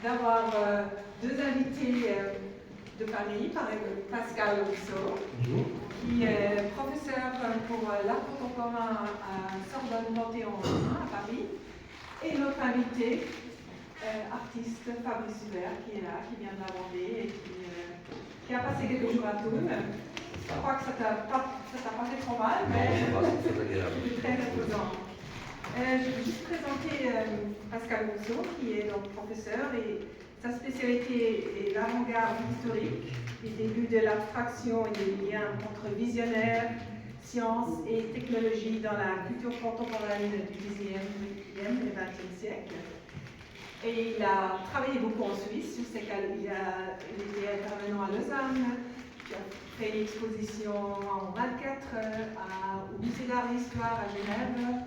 d'avoir deux invités de Paris, par exemple Pascal Rousseau, qui est professeur pour l'art contemporain à Sorbonne Panthéon à Paris, et notre invité, artiste Fabrice Hubert, qui est là, qui vient de la Vendée et qui a passé quelques jours à Toul. Je crois que ça t'a pas fait trop mal, mais c'est très reposant. Je vais juste présenter Pascal Rousseau, qui est donc professeur, et sa spécialité est l'avant-garde historique, les débuts de l'abstraction et des liens entre visionnaire, science et technologie dans la culture contemporaine du 19e et 20e siècle. Et il a travaillé beaucoup en Suisse. Je sais qu'il était intervenant à Lausanne, il a fait une exposition en 24 au Musée d'art et d'histoire à Genève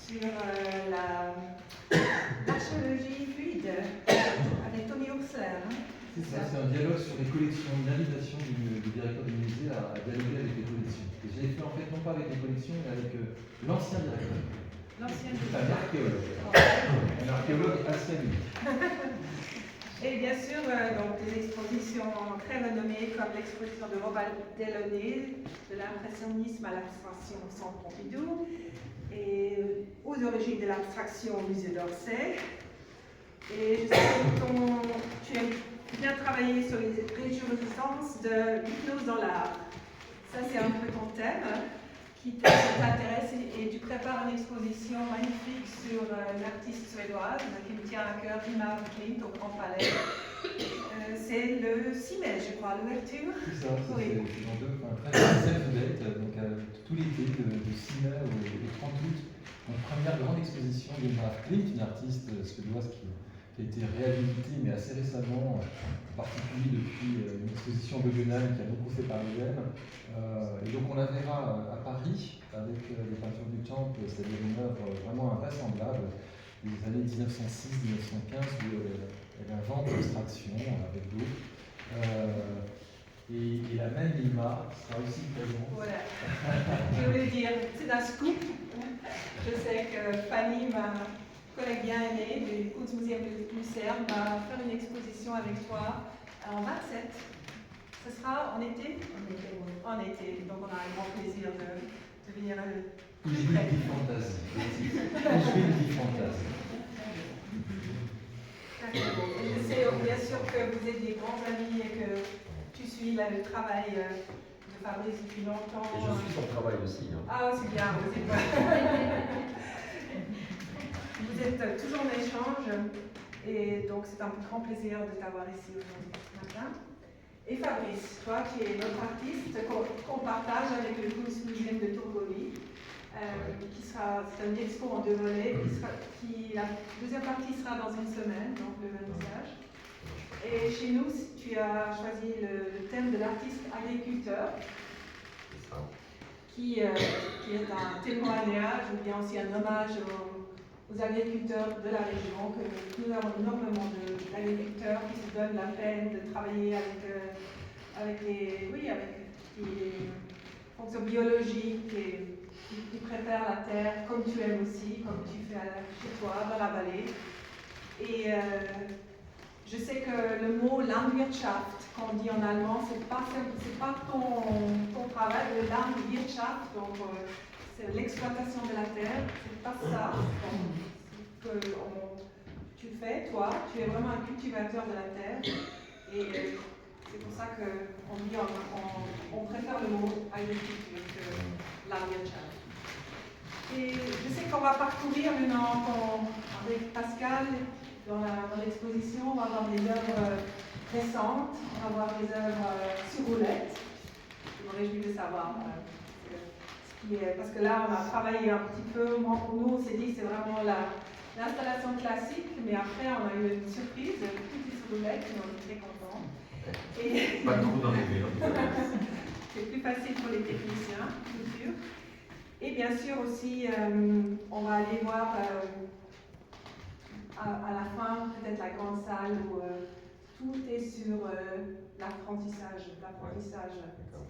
sur l'archéologie fluide avec Tony Oxler. C'est ça, c'est un dialogue sur les collections, une invitation du directeur du musée à dialoguer avec les collections. Et je l'ai fait en fait non pas avec les collections, mais avec l'ancien directeur. C'est un archéologue. Un archéologue assez unique. Et bien sûr, donc, des expositions très renommées comme l'exposition de Robert Delaunay, de l'impressionnisme à l'abstraction au Centre Pompidou, et aux origines de l'abstraction au musée d'Orsay. Et je sais que tu as bien travaillé sur les résurgences de l'hypnose dans l'art. Ça, c'est un peu ton thème qui t'intéresse, et tu prépares une exposition magnifique sur l'artiste suédoise qui me tient à cœur, Emma Klint, au Grand Palais. C'est le 6 mai, je crois, l'ouverture. C'est ça, oui. C'est dans très date, donc tout l'été, de 6 mai au 30 août, une première grande exposition d'Emma Klint, une artiste suédoise qui a été réhabilitée, mais assez récemment, en particulier depuis une exposition Guggenheim qui a beaucoup fait parler d'elle. Et donc on la verra à Paris avec les peintures du Temple, c'est-à-dire une œuvre vraiment invraisemblable des années 1906-1915 où elle invente l'abstraction avec d'autres. Et la même Emma sera aussi présente. Voilà. Je voulais dire, c'est un scoop. Je sais que Fanny, ma collègue bien aimée du Kunstmuseum de Lucerne, va faire une exposition avec toi en 27. Ce sera en été? En été. Donc on a un grand plaisir de venir plus près. Une fantaisie. Une fantaisie. Je sais bien sûr que vous êtes des grands amis et que tu suis le travail de Fabrice depuis longtemps. Et je suis son travail aussi. Hein. Ah, c'est bien. Vous êtes toujours en échange, et donc c'est un grand plaisir de t'avoir ici aujourd'hui ce matin. Et Fabrice, toi qui es notre artiste qu'on partage avec le Kunstmuseum de Tourgovie, c'est une expo en 2 volets, la deuxième partie sera dans une semaine, donc le vernissage. Et chez nous, tu as choisi le thème de l'artiste agriculteur, qui est un témoignage ou bien aussi un hommage aux agriculteurs de la région, que nous avons énormément d'agriculteurs qui se donnent la peine de travailler avec les fonctions biologiques et qui préparent la terre comme tu aimes aussi, comme tu fais chez toi, dans la vallée. Et je sais que le mot Landwirtschaft, qu'on dit en allemand, c'est pas ton travail, le Landwirtschaft, donc c'est l'exploitation de la terre, c'est pas ça que tu fais, toi, tu es vraiment un cultivateur de la terre, et c'est pour ça qu'on préfère le mot agriculture que Landwirtschaft. Et je sais qu'on va parcourir maintenant avec Pascal dans l'exposition, on va avoir des œuvres récentes, on va avoir des œuvres sur roulette. Je me réjouis de savoir parce que là on a travaillé un petit peu, nous on s'est dit c'est vraiment l'installation classique, mais après on a eu une surprise, tout est sur roulette, et on est très contents. Pas trop dans les murs. C'est plus facile pour les techniciens, bien sûr. Et bien sûr aussi, on va aller voir à la fin, peut-être la grande salle où tout est sur l'apprentissage.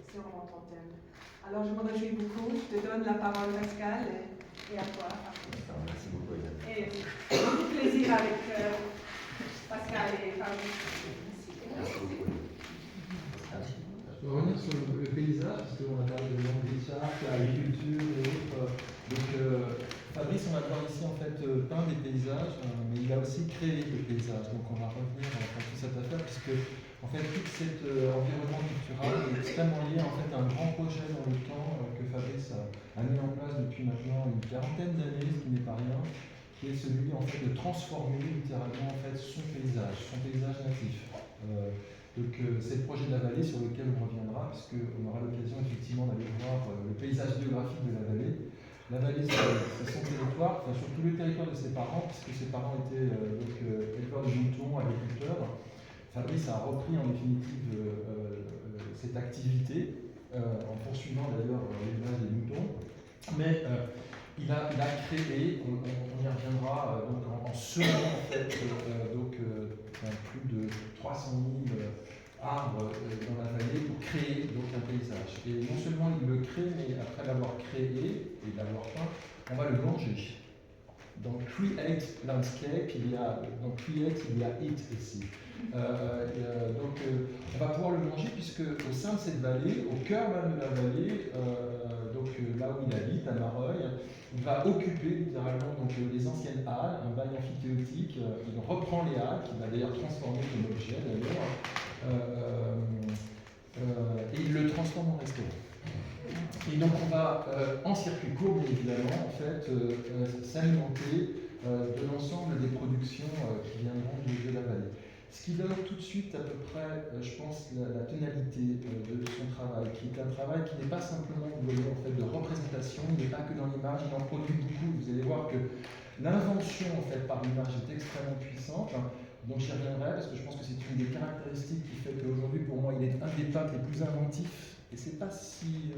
C'est vraiment ton thème. Alors je me réjouis beaucoup. Je te donne la parole, Pascal, et à toi. Merci beaucoup, Hélène. Et beaucoup de plaisir avec Pascal et Merci beaucoup. Je vais revenir sur le paysage, parce qu'on a parlé de l'agriculture, l'agriculture et autres. Donc, Fabrice, on va voir ici en fait peint des paysages, mais il a aussi créé des paysages. Donc, on va revenir à toute cette affaire, puisque en fait, tout cet environnement culturel est extrêmement lié en fait, à un grand projet dans le temps que Fabrice a mis en place depuis maintenant une quarantaine d'années, ce qui n'est pas rien, qui est celui en fait, de transformer littéralement en fait, son paysage natif. C'est le projet de la vallée sur lequel on reviendra, puisqu'on aura l'occasion effectivement d'aller voir le paysage biographique de la vallée. La vallée, c'est son territoire, enfin, surtout le territoire de ses parents, puisque ses parents étaient éleveurs de moutons, agriculteurs. Fabrice a repris en définitive cette activité, en poursuivant d'ailleurs l'élevage des moutons. Mais il a créé, on y reviendra, donc en semant en fait, plus de 300 000 arbres dans la vallée pour créer donc, un paysage. Et non seulement il le crée, mais après l'avoir créé et l'avoir peint, on va le manger. Dans Create Landscape, il y a Eat ici. On va pouvoir le manger puisque au sein de cette vallée, au cœur même de la vallée, là où il habite, à Mareuil, il va occuper littéralement les anciennes halles, un bail amphithéotique. Il reprend les halles, qu'il va d'ailleurs transformer comme objet d'ailleurs, et il le transforme en restaurant. Et donc on va, en circuit court bien évidemment, en fait, s'alimenter de l'ensemble des productions qui viendront de la vallée. Ce qui donne tout de suite à peu près, je pense, la tonalité de son travail, qui est un travail qui n'est pas simplement, vous voyez, en fait, de représentation, il n'est pas que dans l'image, il en produit beaucoup. Vous allez voir que l'invention en fait, par l'image est extrêmement puissante, donc j'y reviendrai parce que je pense que c'est une des caractéristiques qui fait qu'aujourd'hui, pour moi, il est un des peintres les plus inventifs, et c'est pas si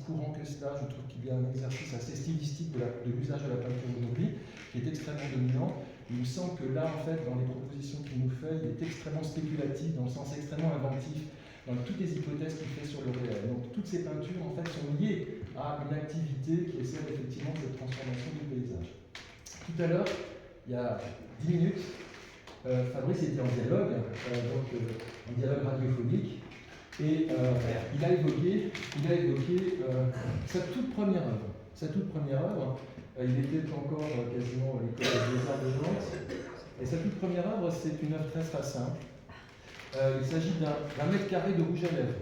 courant que cela. Je trouve qu'il y a un exercice assez stylistique de l'usage de la peinture aujourd'hui, qui est extrêmement dominant. Il me semble que là, en fait, dans les propositions qu'il nous fait, il est extrêmement spéculatif, dans le sens extrêmement inventif, dans toutes les hypothèses qu'il fait sur le réel. Donc toutes ces peintures, en fait, sont liées à une activité qui est celle, effectivement, de cette transformation du paysage. Tout à l'heure, il y a 10 minutes, Fabrice était en dialogue, en dialogue radiophonique, et il a évoqué sa toute première œuvre. Il était encore quasiment à l'école des Beaux-Arts de Nantes. Et sa toute première œuvre, c'est une œuvre très très simple. Il s'agit d'un mètre carré de rouge à lèvres.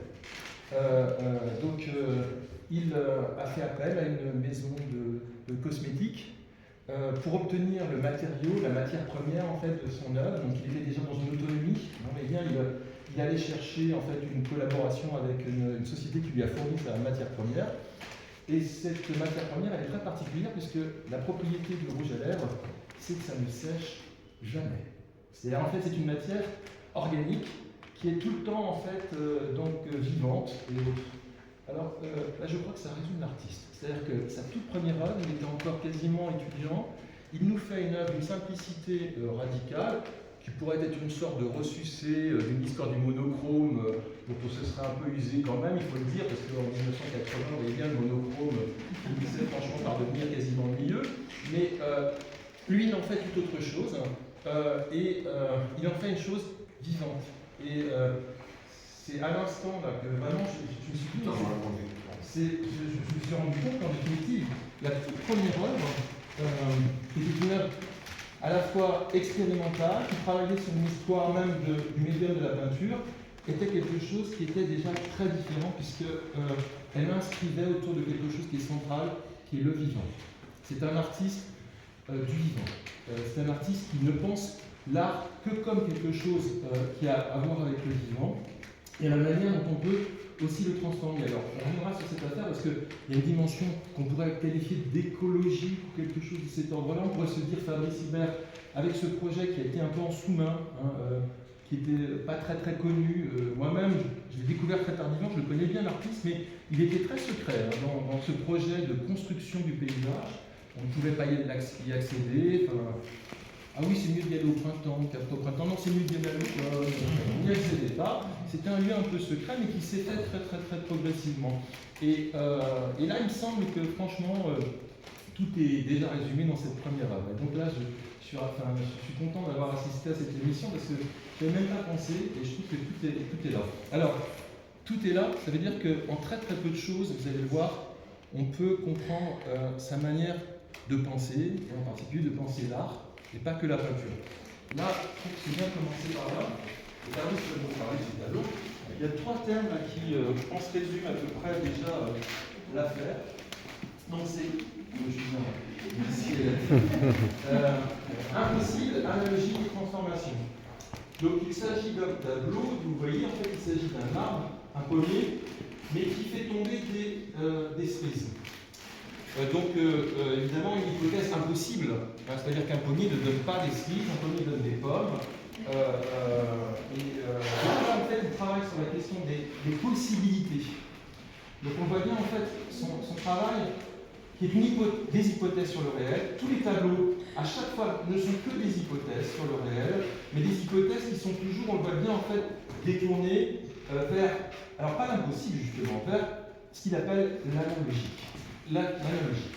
Il a fait appel à une maison de cosmétiques pour obtenir le matériau, la matière première en fait, de son œuvre. Donc il était déjà dans une autonomie. Il allait chercher en fait, une collaboration avec une société qui lui a fourni sa matière première. Et cette matière première, elle est très particulière puisque la propriété du rouge à lèvres, c'est que ça ne sèche jamais. C'est-à-dire, en fait, c'est une matière organique qui est tout le temps, en fait, vivante et autre. Alors, là, je crois que ça résume l'artiste. C'est-à-dire que sa toute première œuvre, il était encore quasiment étudiant. Il nous fait une œuvre d'une simplicité radicale, qui pourrait être une sorte de ressucé d'une histoire du monochrome, dont on se serait un peu usé quand même, il faut le dire, parce qu'en 1980, on voyait bien le monochrome finissait franchement par devenir quasiment ennuyeux. Mais lui, il en fait tout autre chose, et il en fait une chose vivante. Et c'est à l'instant là que vraiment je me suis dit, je me suis rendu compte qu'en définitive, la toute première œuvre, était une œuvre à la fois expérimentale, qui travaillait sur une histoire même du médium de la peinture, était quelque chose qui était déjà très différent, puisqu'elle inscrivait autour de quelque chose qui est central, qui est le vivant. C'est un artiste du vivant. C'est un artiste qui ne pense l'art que comme quelque chose qui a à voir avec le vivant, et la manière dont on peut aussi le transformer. Alors, on reviendra sur cette affaire parce qu'il y a une dimension qu'on pourrait qualifier d'écologie ou quelque chose de cet ordre-là. On pourrait se dire, Fabrice Hibert, avec ce projet qui a été un peu en sous-main, qui n'était pas très très connu, moi-même, je l'ai découvert très tardivement, je le connais bien l'artiste, mais il était très secret dans ce projet de construction du paysage. On ne pouvait pas y accéder. Ah oui, c'est mieux d'y aller au printemps qu'après au printemps. Non, c'est mieux d'y aller à l'automne. On n'y accédait pas. C'était un lieu un peu secret, mais qui s'est fait très, très, très progressivement. Et là, il me semble que, franchement, tout est déjà résumé dans cette première œuvre. Donc là, je suis content d'avoir assisté à cette émission parce que je n'avais même pas pensé et je trouve que tout est là. Alors, tout est là, ça veut dire qu'en très très peu de choses, vous allez le voir, on peut comprendre sa manière de penser, et en particulier de penser l'art, et pas que la peinture. Là, je trouve que c'est bien commencer par là. Et là, je vais vous parler du tableau. Il y a 3 thèmes là, qui, je pense, résument à peu près déjà l'affaire. Donc c'est impossible, analogie et transformation. Donc il s'agit d'un tableau, vous voyez, en fait, il s'agit d'un arbre, un pommier, mais qui fait tomber des cerises. Donc évidemment une hypothèse impossible, hein, c'est-à-dire qu'un pommier ne donne pas des cerises, un pommier donne des pommes. Là, en fait, il travaille sur la question des possibilités. Donc on voit bien en fait son travail qui est des hypothèses sur le réel. Tous les tableaux, à chaque fois, ne sont que des hypothèses sur le réel, mais des hypothèses qui sont toujours, on le voit bien en fait, détournées vers, alors pas l'impossible justement, vers ce qu'il appelle l'analogie. L'analogie.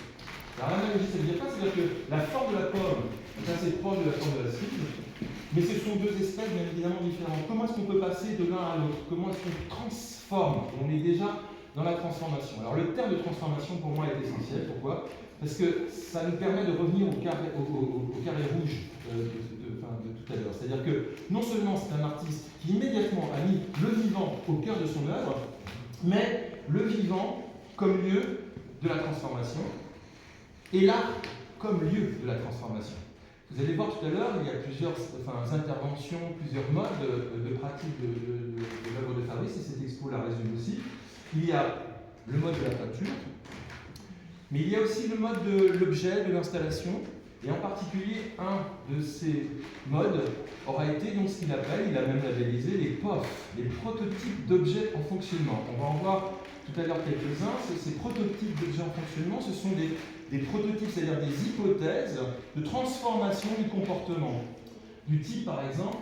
Alors l'analogie, ça veut dire quoi? C'est-à-dire que la forme de la pomme est assez proche de la forme de la cerise, mais ce sont deux espèces bien évidemment différentes. Comment est-ce qu'on peut passer de l'un à l'autre? Comment est-ce qu'on transforme? On est déjà dans la transformation. Alors le terme de transformation pour moi est essentiel. Pourquoi? Parce que ça nous permet de revenir au carré rouge de tout à l'heure. C'est-à-dire que non seulement c'est un artiste qui immédiatement a mis le vivant au cœur de son œuvre, mais le vivant comme lieu de la transformation et l'art comme lieu de la transformation. Vous allez voir tout à l'heure, il y a plusieurs interventions, plusieurs modes de pratique de l'œuvre de Fabrice, et cette expo la résume aussi. Il y a le mode de la peinture, mais il y a aussi le mode de l'objet, de l'installation, et en particulier un de ces modes aura été donc ce qu'il appelle, il a même labellisé les POF, les prototypes d'objets en fonctionnement. On va en voir tout à l'heure quelques-uns. Ces prototypes d'objets en fonctionnement, ce sont des prototypes, c'est-à-dire des hypothèses de transformation du comportement. Du type, par exemple,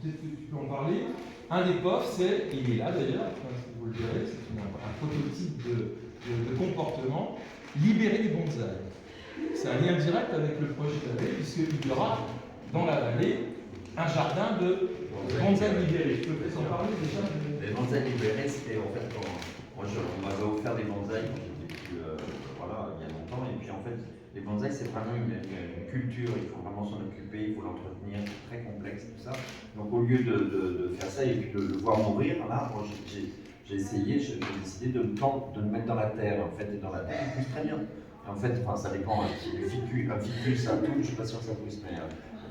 peut-être que tu peux en parler, un des POF, c'est, il est là d'ailleurs, vous le verrez, c'est un prototype de comportement, libérer les bonsaïs. C'est un lien direct avec le projet de la vallée, puisqu'il y aura dans la vallée un jardin de bonsaïs libérés. Je peux peut-être en parler déjà. Les bonsaïs libérés, c'était en fait quand on m'avait offert des bonsaïs quand j'étais plus, voilà, il y a longtemps, et puis en fait, les bonsaïs c'est vraiment une culture, il faut vraiment s'en occuper, il faut l'entretenir, c'est très complexe tout ça. Donc au lieu de faire ça et puis de le voir mourir, là, moi j'ai essayé, j'ai décidé de le mettre dans la terre, en fait, et dans la terre, il pousse très bien. En fait, ça dépend, un ficus, ça pousse, je ne suis pas sûr que ça pousse, mais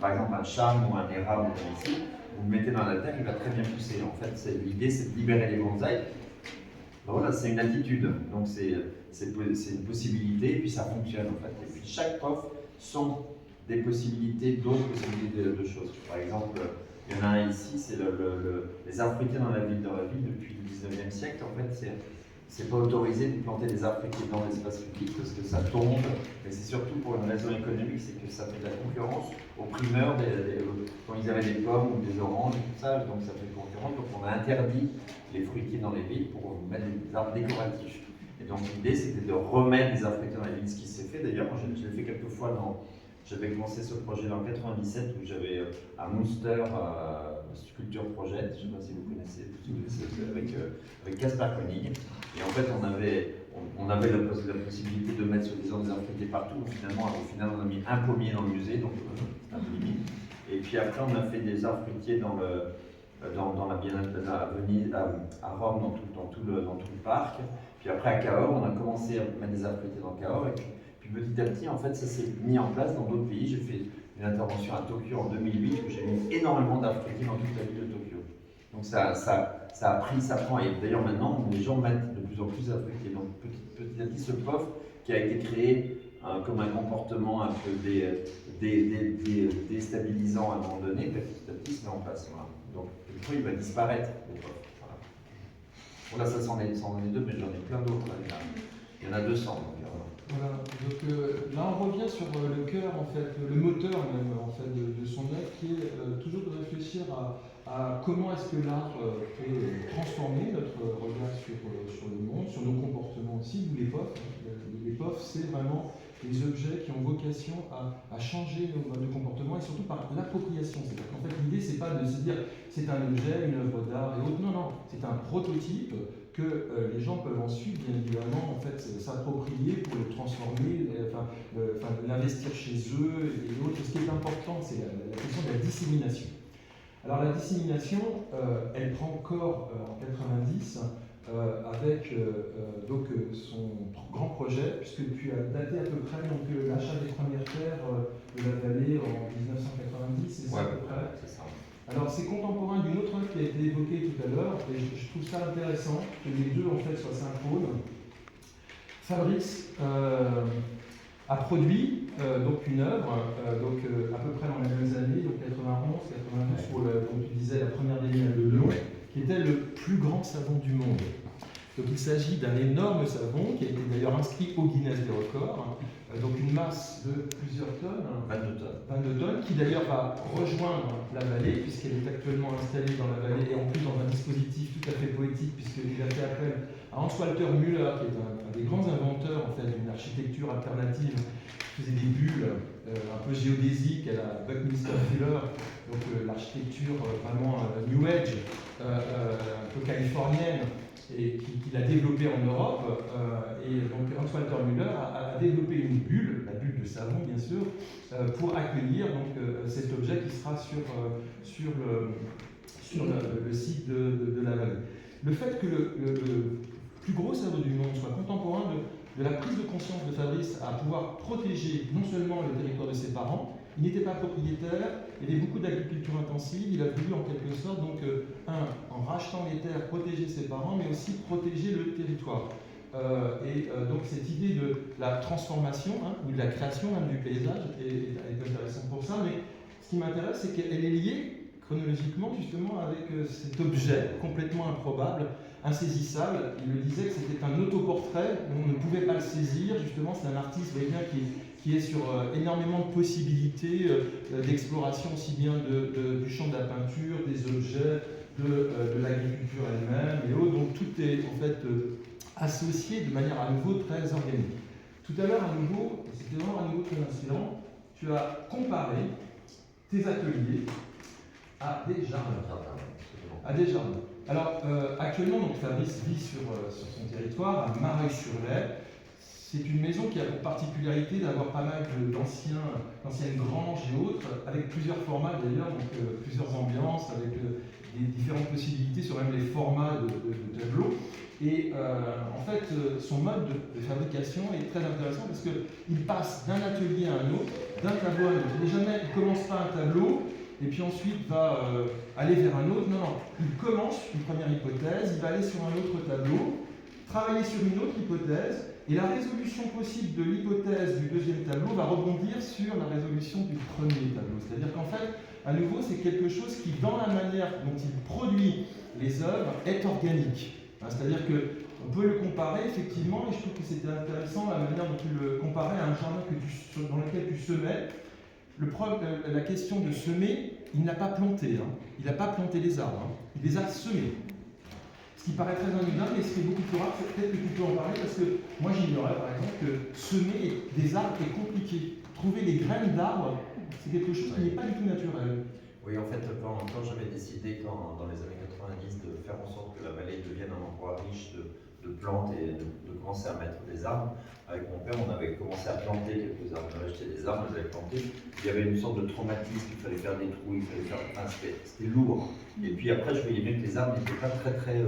par exemple un cham ou un érable comme ici, vous le mettez dans la terre, il va très bien pousser. En fait, l'idée c'est de libérer les bonsaïs. Voilà, c'est une attitude, donc c'est une possibilité, et puis ça fonctionne en fait. Et puis chaque POF sont des possibilités, d'autres possibilités de choses. Par exemple, il y en a un ici, c'est les arbres fruitiers dans la ville. Dans la ville, depuis le 19e siècle, en fait, c'est pas autorisé de planter des arbres fruitiers dans l'espace public parce que ça tombe, mais c'est surtout pour une raison économique, c'est que ça fait de la concurrence aux primeurs quand ils avaient des pommes ou des oranges et tout ça, donc ça fait concurrence, donc on a interdit les fruitiers dans les villes pour mettre des arbres décoratifs. Et donc l'idée c'était de remettre des arbres fruitiers dans les villes, ce qui s'est fait d'ailleurs, moi je l'ai fait quelques fois j'avais commencé ce projet en 97 où j'avais un Munster Sculpture Project, je ne sais pas si vous connaissez, avec Caspar Koenig. Et en fait, on avait la possibilité de mettre soi-disant des arbres fruitiers partout. Au final, on a mis un pommier dans le musée, donc c'est un peu limite. Et puis après, on a fait des arbres fruitiers dans la Biennale à Venise, à Rome, dans tout le parc. Puis après, à Cahors, on a commencé à mettre des arbres fruitiers dans Cahors. Et puis petit à petit, en fait, ça s'est mis en place dans d'autres pays. J'ai fait une intervention à Tokyo en 2008 où j'ai mis énormément d'arbres fruitiers dans toute la ville de Tokyo. Donc ça a pris, ça prend. Et d'ailleurs maintenant, les gens mettent de plus en plus d'arbres fruitiers. Donc petit à petit, ce POF qui a été créé comme un comportement un peu déstabilisant à un moment donné, petit à petit se met en place. Voilà. Donc le POF il va disparaître. Voilà, ça c'en est deux, mais j'en ai plein d'autres. Il y en a 200. Donc, Voilà, donc là on revient sur le cœur, en fait, le moteur même en fait, de son œuvre, qui est toujours de réfléchir à comment est-ce que l'art peut transformer notre regard sur le monde, sur nos comportements aussi, d'où les POF. Les POF, c'est vraiment des objets qui ont vocation à changer nos modes de comportement et surtout par l'appropriation. C'est-à-dire qu'en fait l'idée c'est pas de se dire c'est un objet, une œuvre d'art et autres, non, non, c'est un prototype que les gens peuvent ensuite, bien évidemment, en fait, s'approprier pour le transformer, l'investir chez eux et autres. Ce qui est important, c'est la question de la dissémination. Alors la dissémination, elle prend corps en 90 avec son grand projet, puisque tu as daté à peu près l'achat des premières terres de la vallée en 1990, c'est ça à peu près. C'est ça. Alors c'est contemporain d'une autre œuvre qui a été évoquée tout à l'heure, et je trouve ça intéressant que les deux en fait soient synchrones. Fabrice a produit donc une œuvre, à peu près dans les mêmes années, donc 91, 92, pour comme tu disais, la première Biennale de Lyon, qui était le plus grand savon du monde. Donc il s'agit d'un énorme savon qui a été d'ailleurs inscrit au Guinness des records, donc une masse de plusieurs tonnes. 22 tonnes, qui d'ailleurs va rejoindre la vallée, puisqu'elle est actuellement installée dans la vallée, et en plus dans un dispositif tout à fait poétique, puisqu'il a fait appel à Hans-Walter Müller, qui est un des grands inventeurs en fait, d'une architecture alternative, qui faisait des bulles un peu géodésiques à la Buckminster Fuller, donc l'architecture vraiment New Age, un peu californienne, et qu'il a développé en Europe. Et donc Hans-Walter Müller a développé une bulle, la bulle de savon bien sûr, pour accueillir donc, cet objet qui sera sur le site de la vallée. Le fait que le plus gros savon du monde soit contemporain de la prise de conscience de Fabrice à pouvoir protéger non seulement le territoire de ses parents, il n'était pas propriétaire, il y avait beaucoup d'agriculture intensive, il a voulu en quelque sorte, donc, en rachetant les terres, protéger ses parents, mais aussi protéger le territoire. Donc cette idée de la transformation, ou de la création même du paysage est intéressante pour ça, mais ce qui m'intéresse, c'est qu'elle est liée chronologiquement justement avec cet objet complètement improbable, insaisissable. Il me disait que c'était un autoportrait, on ne pouvait pas le saisir, justement c'est un artiste qui est sur énormément de possibilités d'exploration aussi bien du champ de la peinture, des objets, de l'agriculture elle-même et autres. Donc tout est en fait associé de manière à nouveau très organique. Tout à l'heure, à nouveau, c'était vraiment à nouveau très inspirant, tu as comparé tes ateliers à des jardins. Alors actuellement, donc, Fabrice vit sur son territoire, à Mareuil-sur-Lay. C'est une maison qui a pour particularité d'avoir pas mal d'anciennes granges et autres, avec plusieurs formats d'ailleurs, donc plusieurs ambiances, avec des différentes possibilités sur même les formats de tableaux. Et en fait, son mode de fabrication est très intéressant parce qu'il passe d'un atelier à un autre, d'un tableau à un autre. Il ne commence pas un tableau et puis ensuite va aller vers un autre. Non, non, il commence une première hypothèse, il va aller sur un autre tableau, travailler sur une autre hypothèse, et la résolution possible de l'hypothèse du deuxième tableau va rebondir sur la résolution du premier tableau. C'est-à-dire qu'en fait, à nouveau, c'est quelque chose qui, dans la manière dont il produit les œuvres, est organique. C'est-à-dire qu'on peut le comparer effectivement, et je trouve que c'était intéressant la manière dont tu le comparais à un jardin dans lequel tu semais. La question de semer, il n'a pas planté, il n'a pas planté les arbres, il les a semés. Ce qui paraît très anodin, mais ce qui est beaucoup plus rare, c'est peut-être que tu peux en parler, parce que moi j'ignorais par exemple que semer des arbres est compliqué. Trouver des graines d'arbres, c'est quelque chose qui n'est pas du tout naturel. Oui, en fait, quand j'avais décidé, dans les années 90, de faire en sorte que la vallée devienne un endroit riche de plantes et de commencer à mettre des arbres, avec mon père, on avait commencé à planter quelques arbres. On avait acheté des arbres, on les avait plantés. Il y avait une sorte de traumatisme, il fallait faire des trous, il fallait faire. Enfin, c'était lourd. Et puis après, je voyais bien que les arbres n'étaient pas très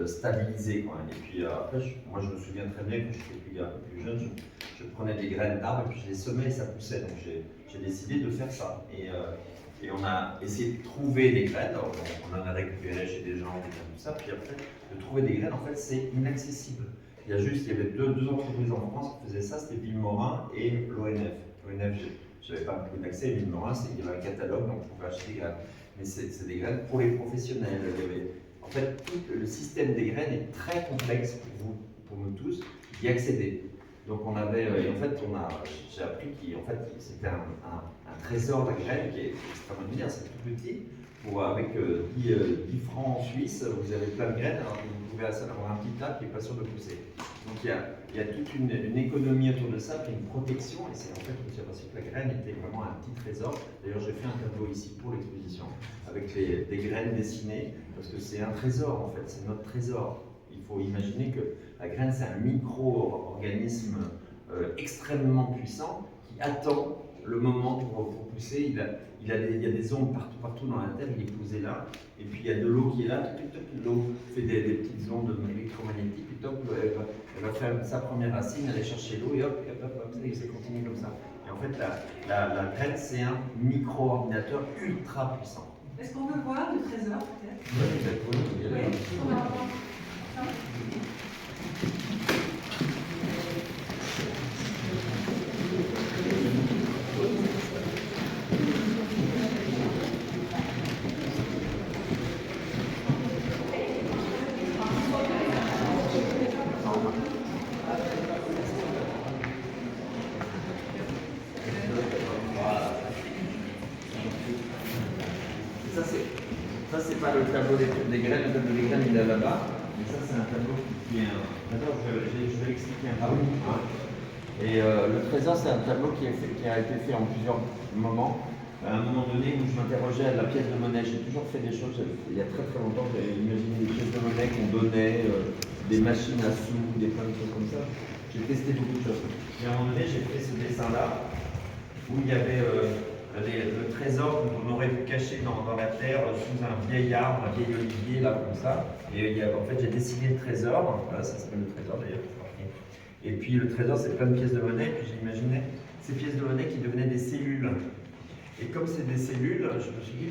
stabilisés quand même. Et puis après, moi je me souviens très bien quand j'étais plus jeune, je prenais des graines d'arbres et puis je les semais et ça poussait. Donc j'ai décidé de faire ça. Et on a essayé de trouver des graines. Alors, on en a récupéré chez des gens, tout ça. Puis après, de trouver des graines, en fait, c'est inaccessible. Il y avait deux entreprises en France qui faisaient ça, c'était Villemorin et l'ONF. L'ONF, je n'avais pas beaucoup d'accès. Villemorin, il y avait un catalogue, donc on pouvait acheter des graines. Mais c'est des graines pour les professionnels. En fait, tout le système des graines est très complexe pour nous tous d'y accéder. Donc on avait, et en fait, j'ai appris qu'en fait, c'était un trésor de graines qui est extrêmement bien, c'est tout petit. Avec 10 francs en Suisse, vous avez plein de graines, alors vous pouvez avoir un petit tas qui n'est pas sûr de pousser. Donc il y a toute une économie autour de ça, puis une protection, et c'est en fait, je me suis aperçu que la graine était vraiment un petit trésor. D'ailleurs, j'ai fait un tableau ici pour l'exposition, avec des graines dessinées, parce que c'est un trésor en fait, c'est notre trésor. Il faut imaginer que la graine, c'est un micro-organisme extrêmement puissant qui attend le moment pour pousser. Il y a des ondes partout dans la Terre, il est posé là, et puis il y a de l'eau qui est là, l'eau fait des petites ondes électromagnétiques, et elle va faire sa première racine, aller chercher l'eau, et hop, et ça continue comme ça. Et en fait, la graine, c'est un micro-ordinateur ultra puissant. Est-ce qu'on peut voir le trésor peut-être? Oui, on va voir ça. Ça, c'est pas le tableau des graines, le tableau des graines il est là-bas, mais ça c'est un tableau qui est un... Attends, je vais l'expliquer un peu. Et le trésor, c'est un tableau qui a été fait en plusieurs moments. À un moment donné où je m'interrogeais à la pièce de monnaie, j'ai toujours fait des choses, il y a très très longtemps, j'avais imaginé des pièces de monnaie qu'on donnait, des machines à sous, des plein de choses comme ça. J'ai testé beaucoup de choses. Et à un moment donné, j'ai fait ce dessin-là, où il y avait le trésor qu'on aurait pu cacher dans la terre sous un vieil arbre, un vieil olivier, là, comme ça. Et en fait, j'ai dessiné le trésor, voilà, ça s'appelle le trésor d'ailleurs. Et puis le trésor, c'est plein de pièces de monnaie, puis j'imaginais ces pièces de monnaie qui devenaient des cellules. Et comme c'est des cellules, je me suis dit,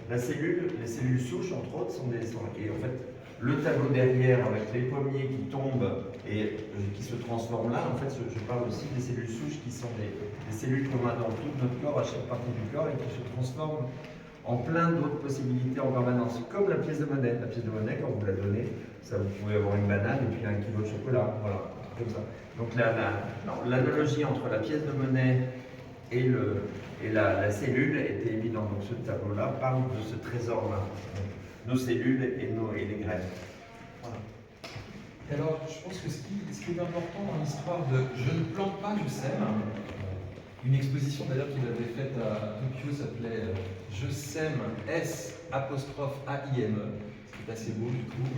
les cellules souches, entre autres, et en fait, le tableau derrière, avec les pommiers qui tombent et qui se transforment là, en fait, je parle aussi des cellules souches qui sont des cellules qu'on a dans tout notre corps, à chaque partie du corps, et qui se transforment en plein d'autres possibilités en permanence, comme la pièce de monnaie. La pièce de monnaie, quand vous la donnez, ça, vous pouvez avoir une banane et puis 1 kilo de chocolat, voilà, comme ça. Donc l'analogie entre la pièce de monnaie et la cellule était évidente. Donc ce tableau-là parle de ce trésor-là, nos cellules et les graines. Voilà. Alors, je pense que ce qui est important dans l'histoire de « Je ne plante pas, je sème », une exposition d'ailleurs qu'il avait faite à Tokyo s'appelait « Je sème S apostrophe A-I-M-E », c'est assez beau du coup.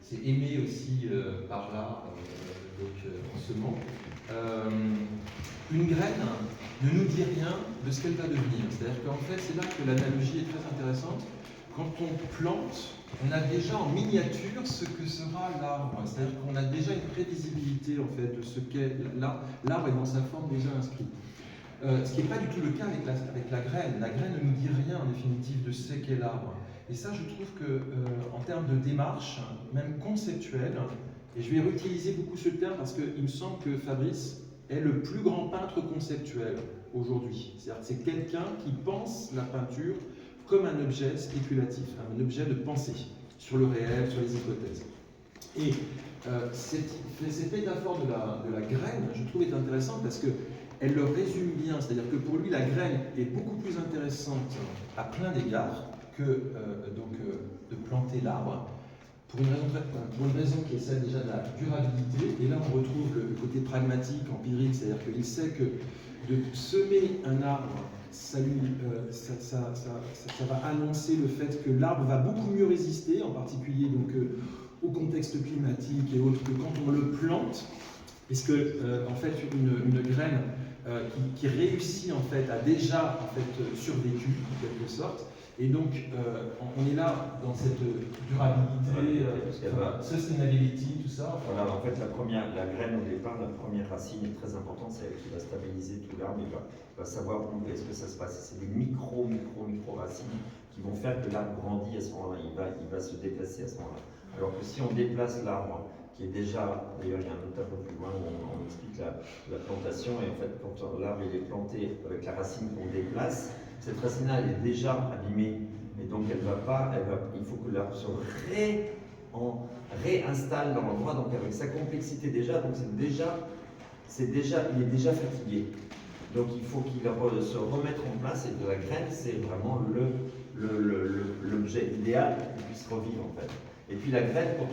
C'est aimé aussi par là, en semant. Une graine ne nous dit rien de ce qu'elle va devenir. C'est-à-dire qu'en fait, c'est là que l'analogie est très intéressante. Quand on plante, on a déjà en miniature ce que sera l'arbre. C'est-à-dire qu'on a déjà une prévisibilité en fait de ce qu'est l'arbre est dans sa forme déjà inscrite. Ce qui n'est pas du tout le cas avec la graine. La graine ne nous dit rien en définitive de ce qu'est l'arbre. Et ça, je trouve que en termes de démarche, même conceptuelle, et je vais réutiliser beaucoup ce terme parce qu'il me semble que Fabrice est le plus grand peintre conceptuel aujourd'hui. C'est-à-dire que c'est quelqu'un qui pense la peinture comme un objet spéculatif, un objet de pensée sur le réel, sur les hypothèses. Et cette métaphore de la graine, je trouve, est intéressante parce qu'elle le résume bien. C'est-à-dire que pour lui, la graine est beaucoup plus intéressante à plein d'égards que de planter l'arbre. Pour une raison qui est celle déjà de la durabilité, et là on retrouve le côté pragmatique, empirique, c'est-à-dire qu'il sait que de semer un arbre, ça va annoncer le fait que l'arbre va beaucoup mieux résister, en particulier donc, au contexte climatique et autres, que quand on le plante, puisque en fait une graine qui réussit en fait a déjà en fait survécu en quelque sorte. Et donc, on est là dans cette durabilité, sustainability, tout ça. Voilà, en fait, la graine au départ, la première racine est très importante, c'est elle qui va stabiliser tout l'arbre, il va savoir où est-ce que ça se passe. C'est des micro racines qui vont faire que l'arbre grandit à ce moment-là, il va se déplacer à ce moment-là. Alors que si on déplace l'arbre, qui est déjà, d'ailleurs il y a un autre tableau plus loin où on explique la plantation, et en fait, quand l'arbre est planté avec la racine qu'on déplace, cette racine-là, elle est déjà abîmée, et donc il faut que l'arbre se en réinstalle dans l'endroit, donc avec sa complexité déjà, donc il est déjà fatigué. Donc il faut qu'il se remette en place, et de la graine, c'est vraiment l'objet idéal pour qu'il puisse revivre en fait. Et puis la graine, quand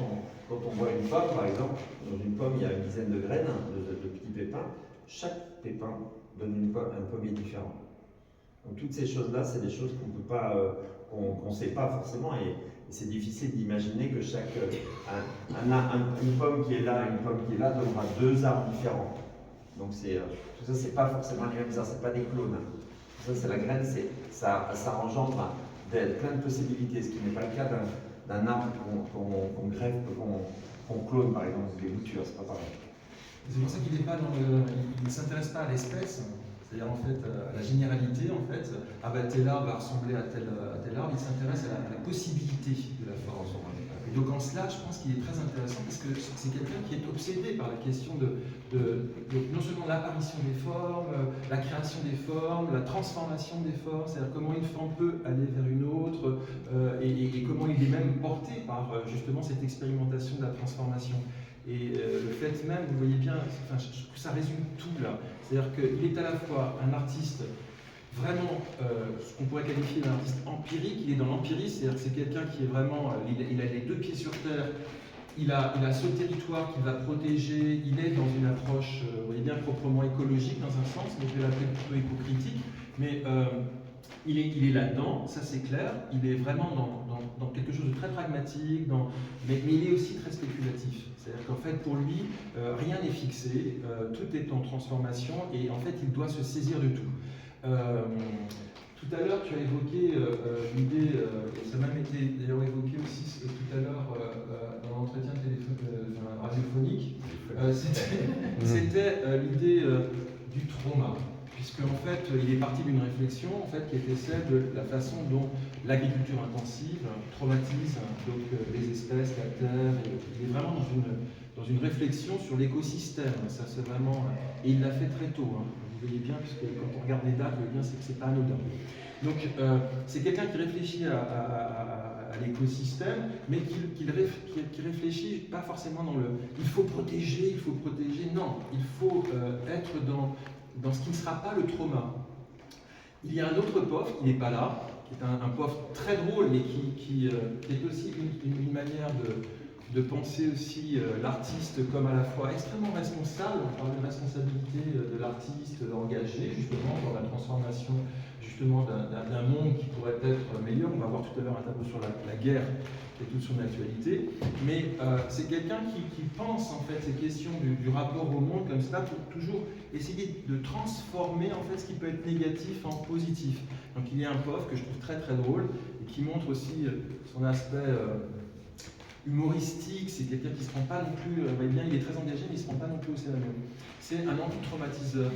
on voit une pomme par exemple, dans une pomme il y a une dizaine de graines, de petits pépins, chaque pépin donne un pommier différent. Donc toutes ces choses-là, c'est des choses qu'on peut pas, qu'on sait pas forcément, et c'est difficile d'imaginer que une pomme qui est là et une pomme qui est là donnera deux arbres différents. Donc tout ça, c'est pas forcément les mêmes arbres, c'est pas des clones. Tout ça, c'est la graine, ça engendre plein de possibilités, ce qui n'est pas le cas d'un arbre qu'on greffe, qu'on clone par exemple, des boutures, c'est pas pareil. C'est pour ça qu'il ne s'intéresse pas à l'espèce, c'est-à-dire en fait à la généralité en fait. Ah bah tel arbre va ressembler à tel arbre, il s'intéresse à la possibilité de la forme. Et donc en cela, je pense qu'il est très intéressant parce que c'est quelqu'un qui est obsédé par la question de non seulement l'apparition des formes, la création des formes, la transformation des formes, c'est-à-dire comment une forme peut aller vers une autre et comment il est même porté par justement cette expérimentation de la transformation. Et le fait même, vous voyez bien, enfin, je trouve que ça résume tout là. C'est-à-dire qu'il est à la fois un artiste vraiment, ce qu'on pourrait qualifier d'un artiste empirique, il est dans l'empirisme, c'est-à-dire que c'est quelqu'un qui est vraiment, il a les deux pieds sur terre, il a ce territoire qu'il va protéger, il est dans une approche, vous voyez bien, proprement écologique dans un sens, mais je vais l'appeler plutôt éco-critique, mais il est là-dedans, ça c'est clair, il est vraiment dans quelque chose de très pragmatique, mais il est aussi très spéculatif. C'est-à-dire qu'en fait, pour lui, rien n'est fixé, tout est en transformation et en fait, il doit se saisir de tout. Tout à l'heure, tu as évoqué l'idée, et ça m'a même été d'ailleurs évoqué aussi tout à l'heure dans l'entretien radiophonique, c'était l'idée du trauma. Puisque en fait, il est parti d'une réflexion en fait, qui était celle de la façon dont l'agriculture intensive traumatise donc, les espèces, la terre. Il est vraiment dans une réflexion sur l'écosystème. Ça, c'est vraiment, et il l'a fait très tôt. Hein. Vous voyez bien, puisque quand on regarde les dates, vous voyez bien, c'est pas anodin. Donc, c'est quelqu'un qui réfléchit à l'écosystème, mais qui réfléchit pas forcément dans il faut protéger. Non, il faut être dans ce qui ne sera pas le trauma. Il y a un autre POF qui n'est pas là, qui est un POF très drôle, mais qui est aussi une manière de penser aussi l'artiste comme à la fois extrêmement responsable, on parle de responsabilité de l'artiste engagé justement dans la transformation justement d'un monde qui pourrait être meilleur. On va voir tout à l'heure un tableau sur la guerre et toute son actualité, mais c'est quelqu'un qui pense en fait ces questions du rapport au monde comme ça pour toujours essayer de transformer en fait ce qui peut être négatif en positif. Donc il y a un POF que je trouve très très drôle et qui montre aussi son aspect humoristique. C'est quelqu'un qui ne se prend pas non plus, bien, il est très engagé mais il ne se prend pas non plus au sérieux. C'est un anti-traumatiseur.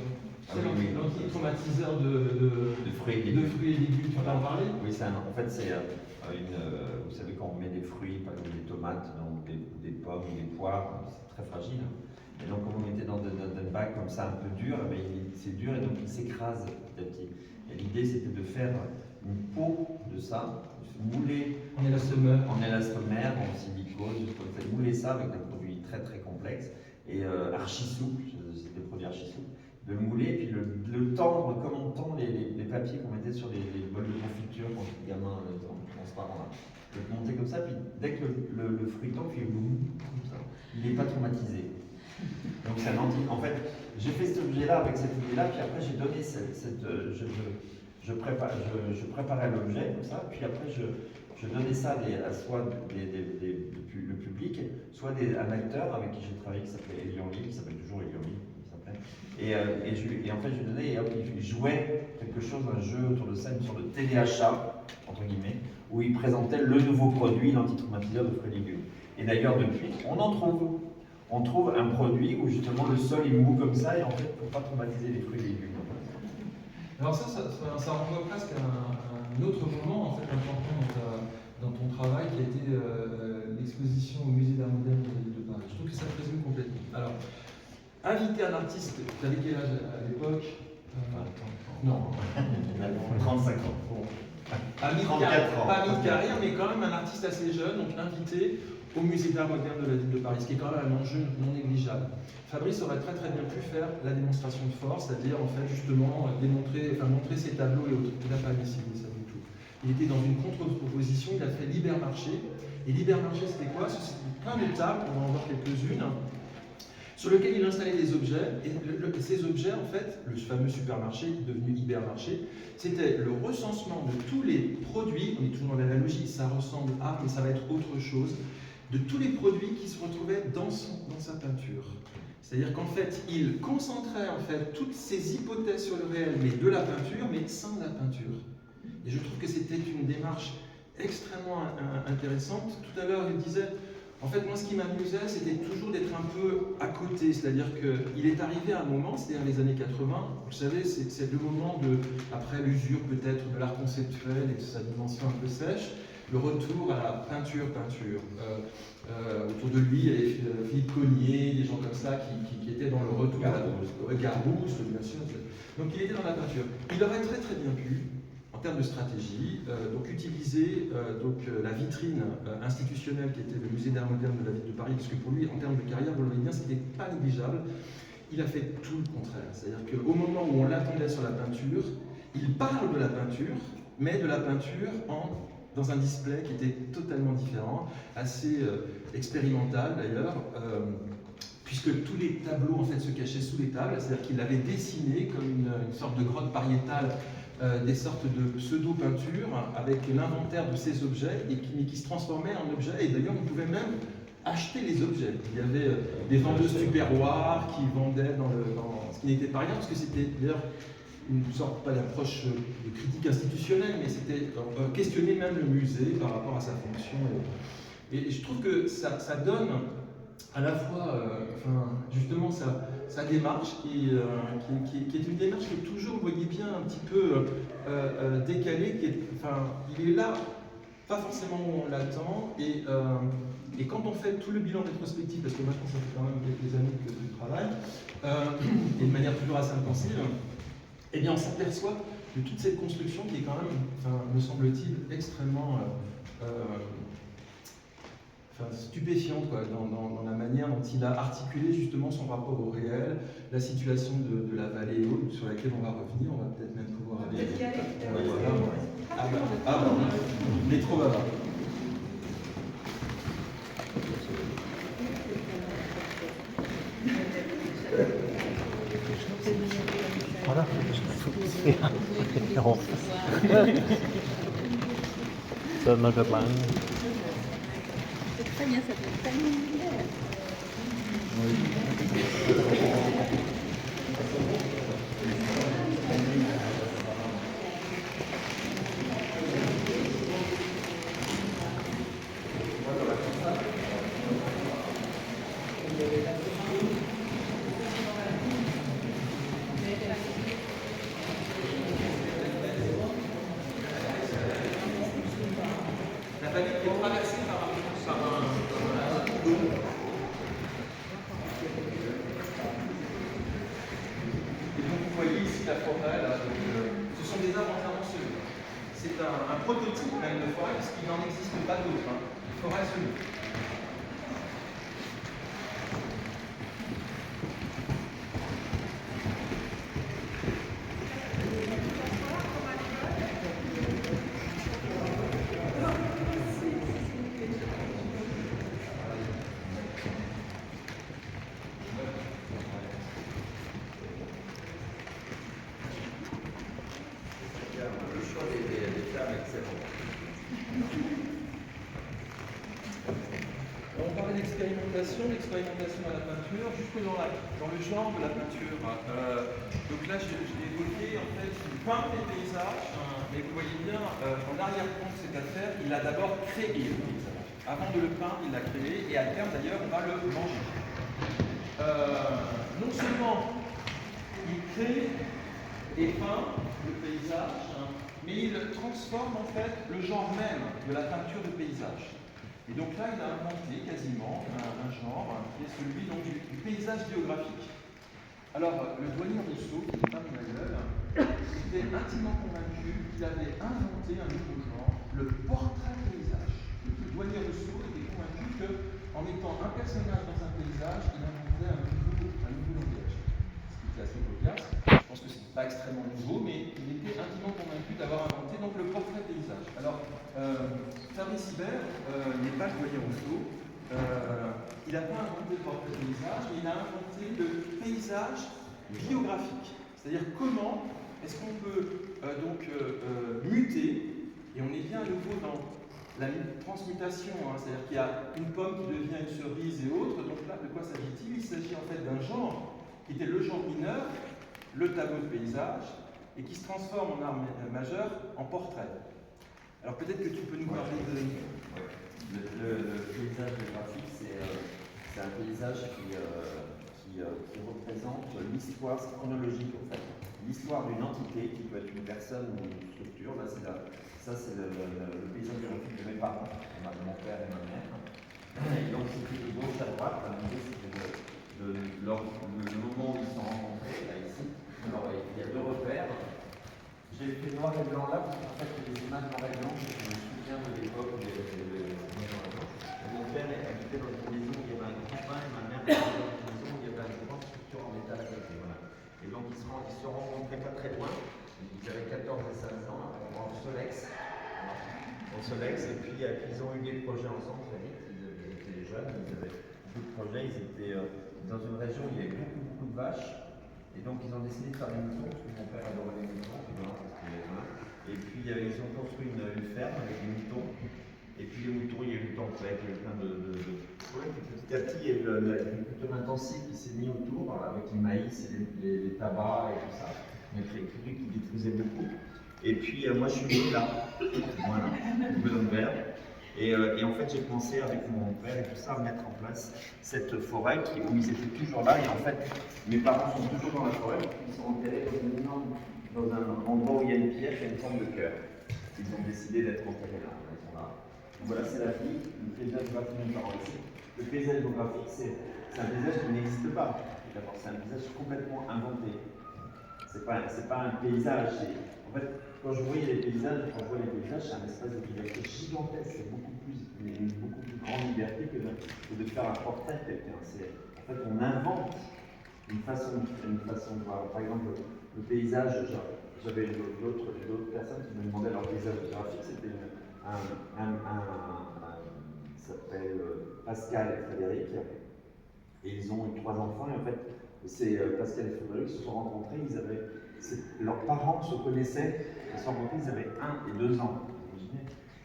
C'est l'anti-traumatiseur de fruits et légumes. Tu peux en parler? Oui, en fait c'est vous savez quand on met des fruits, par exemple des tomates, des pommes ou des poires, c'est très fragile. Et donc quand vous mettez dans un bac comme ça un peu dur, c'est dur et donc il s'écrase petit à petit. Et l'idée c'était de faire une peau de ça, mouler en élastomère, en silicone, mouler ça avec un produit très très complexe et archi souple, c'est des produits archi souples, de le mouler et puis le tendre comme on tend les papiers qu'on mettait sur les bols de confiture quand les gamins transparents là. Le monter comme ça, puis dès que le fruit tombe, puis comme ça. Il n'est pas traumatisé. Donc c'est un anti. En fait, j'ai fait cet objet-là avec cette idée-là, puis après j'ai donné je préparais l'objet comme ça, puis après je donnais ça à soit le public, soit un acteur avec qui j'ai travaillé qui s'appelait Elian Lee, qui s'appelle toujours Elian Lee, et en fait je lui donnais et hop, il jouait quelque chose, un jeu autour de ça, une sorte de téléachat, entre guillemets, où il présentait le nouveau produit, l'antitraumatiseur de fruits et légumes. Et d'ailleurs depuis, on trouve un produit où justement le sol est mou comme ça, et en fait pour ne pas traumatiser les fruits et légumes. Alors ça renvoie presque à un autre moment en fait, important dans ton travail qui a été l'exposition au musée d'art moderne de Paris. Je trouve que ça te résume complètement. Alors, inviter un artiste, tu avais quel âge à l'époque? Non. 35 ans. Bon. Pas mi-carrière, mais quand même un artiste assez jeune, donc invité au musée d'art moderne de la ville de Paris, ce qui est quand même un enjeu non négligeable. Fabrice aurait très bien pu faire la démonstration de force, c'est-à-dire en fait justement montrer ses tableaux et autres. Il n'a pas décidé ça du tout. Il était dans une contre-proposition, il a fait Libermarché. Et Libermarché, c'était quoi? C'était plein de tables, on va en voir quelques-unes, sur lesquelles il installait des objets. Et ces objets, en fait, le fameux supermarché devenu Hypermarché, c'était le recensement de tous les produits, on est toujours dans l'analogie, ça ressemble à, mais ça va être autre chose, de tous les produits qui se retrouvaient dans sa peinture. C'est-à-dire qu'en fait, il concentrait en fait toutes ses hypothèses sur le réel, mais de la peinture, mais sans la peinture. Et je trouve que c'était une démarche extrêmement intéressante. Tout à l'heure, il disait, en fait, moi, ce qui m'amusait, c'était toujours d'être un peu à côté. C'est-à-dire qu'il est arrivé à un moment, c'est-à-dire les années 80, vous savez, c'est le moment après l'usure peut-être de l'art conceptuel et de sa dimension un peu sèche, le retour à la peinture. Autour de lui, il y avait Philippe Cognier, des gens comme ça qui étaient dans le retour à la Garbous, bien sûr. Donc il était dans la peinture. Il aurait très bien pu, en termes de stratégie, donc utiliser la vitrine institutionnelle qui était le musée d'art moderne de la ville de Paris, parce que pour lui, en termes de carrière, vous le voyez bien, c'était pas négligeable. Il a fait tout le contraire. C'est-à-dire qu'au moment où on l'attendait sur la peinture, il parle de la peinture, mais de la peinture dans un display qui était totalement différent, assez expérimental d'ailleurs, puisque tous les tableaux en fait se cachaient sous les tables, c'est-à-dire qu'il avait dessiné comme une sorte de grotte pariétale, des sortes de pseudo-peintures avec l'inventaire de ces objets mais qui se transformaient en objets, et d'ailleurs on pouvait même acheter les objets. Il y avait des vendeuses tupperwares qui vendaient dans ce qui n'était pas rien, parce que c'était d'ailleurs une sorte, pas d'approche de critique institutionnelle, mais c'était questionner même le musée par rapport à sa fonction. Et je trouve que ça donne à la fois, justement, sa démarche qui est une démarche qui est toujours, vous voyez bien, un petit peu décalée, il est là, pas forcément où on l'attend, et quand on fait tout le bilan rétrospectif, parce que maintenant ça fait quand même quelques années que je travaille, et de manière toujours assez intensive, eh bien on s'aperçoit de toute cette construction qui est quand même, me semble-t-il, extrêmement stupéfiante dans la manière dont il a articulé justement son rapport au réel, la situation de la vallée haute sur laquelle on va revenir, on va peut-être même pouvoir aller. Il est trop bavard. Voilà. Sơn nó rất lắng. Très bien, ça peut être tellement bien. La vallée qui est traversée par un dôme. Et donc vous voyez ici la forêt, là, ce sont des arbres ensemencés. C'est un prototype même de forêt, parce qu'il n'en existe pas d'autres. Forêt semée. L'expérimentation à la peinture, jusque dans le genre de la peinture. Donc là, je l'ai évoqué, en fait, il peint les paysages, mais vous voyez bien, en arrière-plan de cette affaire, il a d'abord créé le paysage. Avant de le peindre, il l'a créé, et à terme, d'ailleurs, on va le manger. Non seulement il crée et peint le paysage, mais il transforme, en fait, le genre même de la peinture de paysage. Et donc là, il a inventé quasiment un genre qui est celui donc, du paysage biographique. Alors, le douanier Rousseau, qui n'est pas mon gueule, était intimement convaincu qu'il avait inventé un nouveau genre, le portrait paysage. Le douanier Rousseau était convaincu qu'en mettant un personnage dans un paysage, il inventait un nouveau langage. Ce qui était assez cocasse. Je pense que ce n'est pas extrêmement nouveau, mais il était intimement convaincu d'avoir inventé donc, le portrait paysage. Alors, Fabrice Hibert n'est pas le voyer Rousseau. Il n'a pas inventé le portrait paysage, mais il a inventé le paysage biographique. C'est-à-dire comment est-ce qu'on peut muter, et on est bien à nouveau dans la transmutation, hein, c'est-à-dire qu'il y a une pomme qui devient une cerise et autres, donc là, de quoi s'agit-il? Il s'agit en fait d'un genre qui était le genre mineur, le tableau de paysage, et qui se transforme en art majeur en portrait. Alors peut-être que tu peux nous parler de... Le paysage graphique, c'est un paysage qui représente l'histoire chronologique, en fait. L'histoire d'une entité, qui peut être une personne ou une structure. Là, c'est le paysage graphique de mes parents, mon père et ma mère. Et donc, c'était de gauche à droite. L'idée, c'était le moment où ils se sont rencontrés, là, ici. Alors, il y a deux repères. J'ai fait noir et blanc là, parce qu'en fait, il y a des images noir et blanc. Je me souviens de l'époque où il y avait des images noir et blanc. Mon père habitait dans une maison où il y avait un grand bain, et ma mère habitait dans une maison où il y avait une grande structure en métal à côté. Voilà. Et donc, ils se rencontraient pas très loin. Ils avaient 14 et 16 ans, en Solex. Et puis, ils ont eu des projets ensemble très vite. Ils étaient jeunes, ils avaient beaucoup de projets. Ils étaient dans une région où il y avait beaucoup de vaches. Et donc, ils ont décidé de faire des moutons, parce que mon père adorait les moutons. Et puis, ils ont construit une ferme avec des moutons. Et puis, les moutons, il y a eu le temps avec plein de problèmes. Petit à petit, il y a eu l'agriculture intensive qui s'est mise autour, avec les maïs, les tabacs et tout ça. Donc, les produits qui détruisaient beaucoup. Et puis, moi, je suis né là, voilà, au Boulogne-Vert. Et en fait, j'ai commencé avec mon père et tout ça à mettre en place cette forêt où ils étaient toujours là. Et en fait, mes parents sont toujours dans la forêt. Ils sont enterrés dans un endroit où il y a une pierre et une forme de cœur. Ils ont décidé d'être enterrés là. Ils sont là. Donc voilà, c'est la fille, le paysage graphique de mes parents ici. Le paysage graphique, c'est un paysage qui n'existe pas. D'abord, c'est un paysage complètement inventé. C'est pas un paysage. En fait, quand je vois les paysages, c'est un espace de liberté gigantesque. C'est une beaucoup plus grande liberté que de faire un portrait de quelqu'un. En fait, on invente une façon de voir. Par exemple, le paysage, j'avais d'autres personnes qui me demandaient leur paysage graphique. C'était qui s'appelle Pascal et Frédéric. Et ils ont eu 3 enfants. Et en fait, c'est Pascal et Frédéric se sont rencontrés. Leurs parents se connaissaient. Ils se sont rencontrés, ils avaient 1 et 2 ans.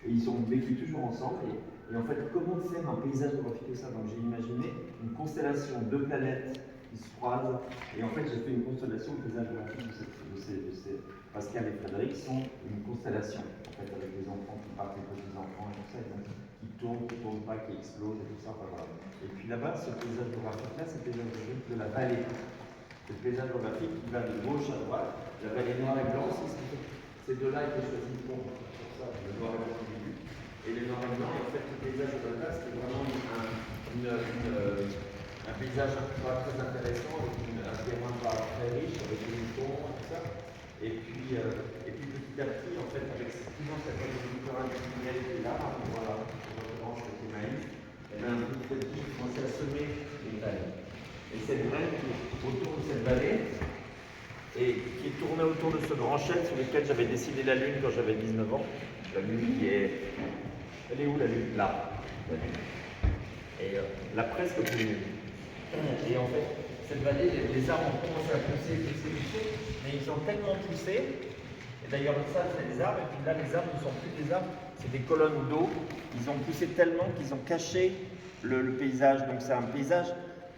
Et ils ont vécu toujours ensemble. Et en fait, comment faire un paysage graphique comme ça? Donc j'ai imaginé une constellation de planètes qui se croisent. Et en fait, j'ai fait une constellation de paysage graphique de ces Pascal et Frédéric sont une constellation. En fait, avec les enfants qui partent, les petits-enfants et tout ça, qui tournent pas, qui explosent et tout ça. Voilà. Et puis là-bas, ce paysage graphique-là, c'est le paysage graphique de la vallée. C'est le paysage graphique qui va de gauche à droite. La vallée noire et blanc, ces deux-là étaient choisis pour ça, le noir et blanc au début. Et les noirs et blancs, en fait, le paysage de là, c'était vraiment un paysage pas très intéressant, avec un terrain pas très riche, avec des moutons et tout ça. Et puis petit à petit, en fait, avec toujours cette agriculture industrielle qui est là, voilà, en référence avec les maïs, et bien petit à petit, j'ai commencé à semer les graines. Et cette graine qui est autour de cette vallée, et qui est tournée autour de ce grand chêne sur lequel j'avais dessiné la lune quand j'avais 19 ans. La lune qui est... Elle est où la lune? Là, la lune. Et là, presque plus lune. Et en fait, cette vallée, les arbres ont commencé à pousser, mais ils ont tellement poussé, et d'ailleurs ça c'est des arbres, et puis là les arbres ne sont plus des arbres, c'est des colonnes d'eau. Ils ont poussé tellement qu'ils ont caché le paysage. Donc c'est un paysage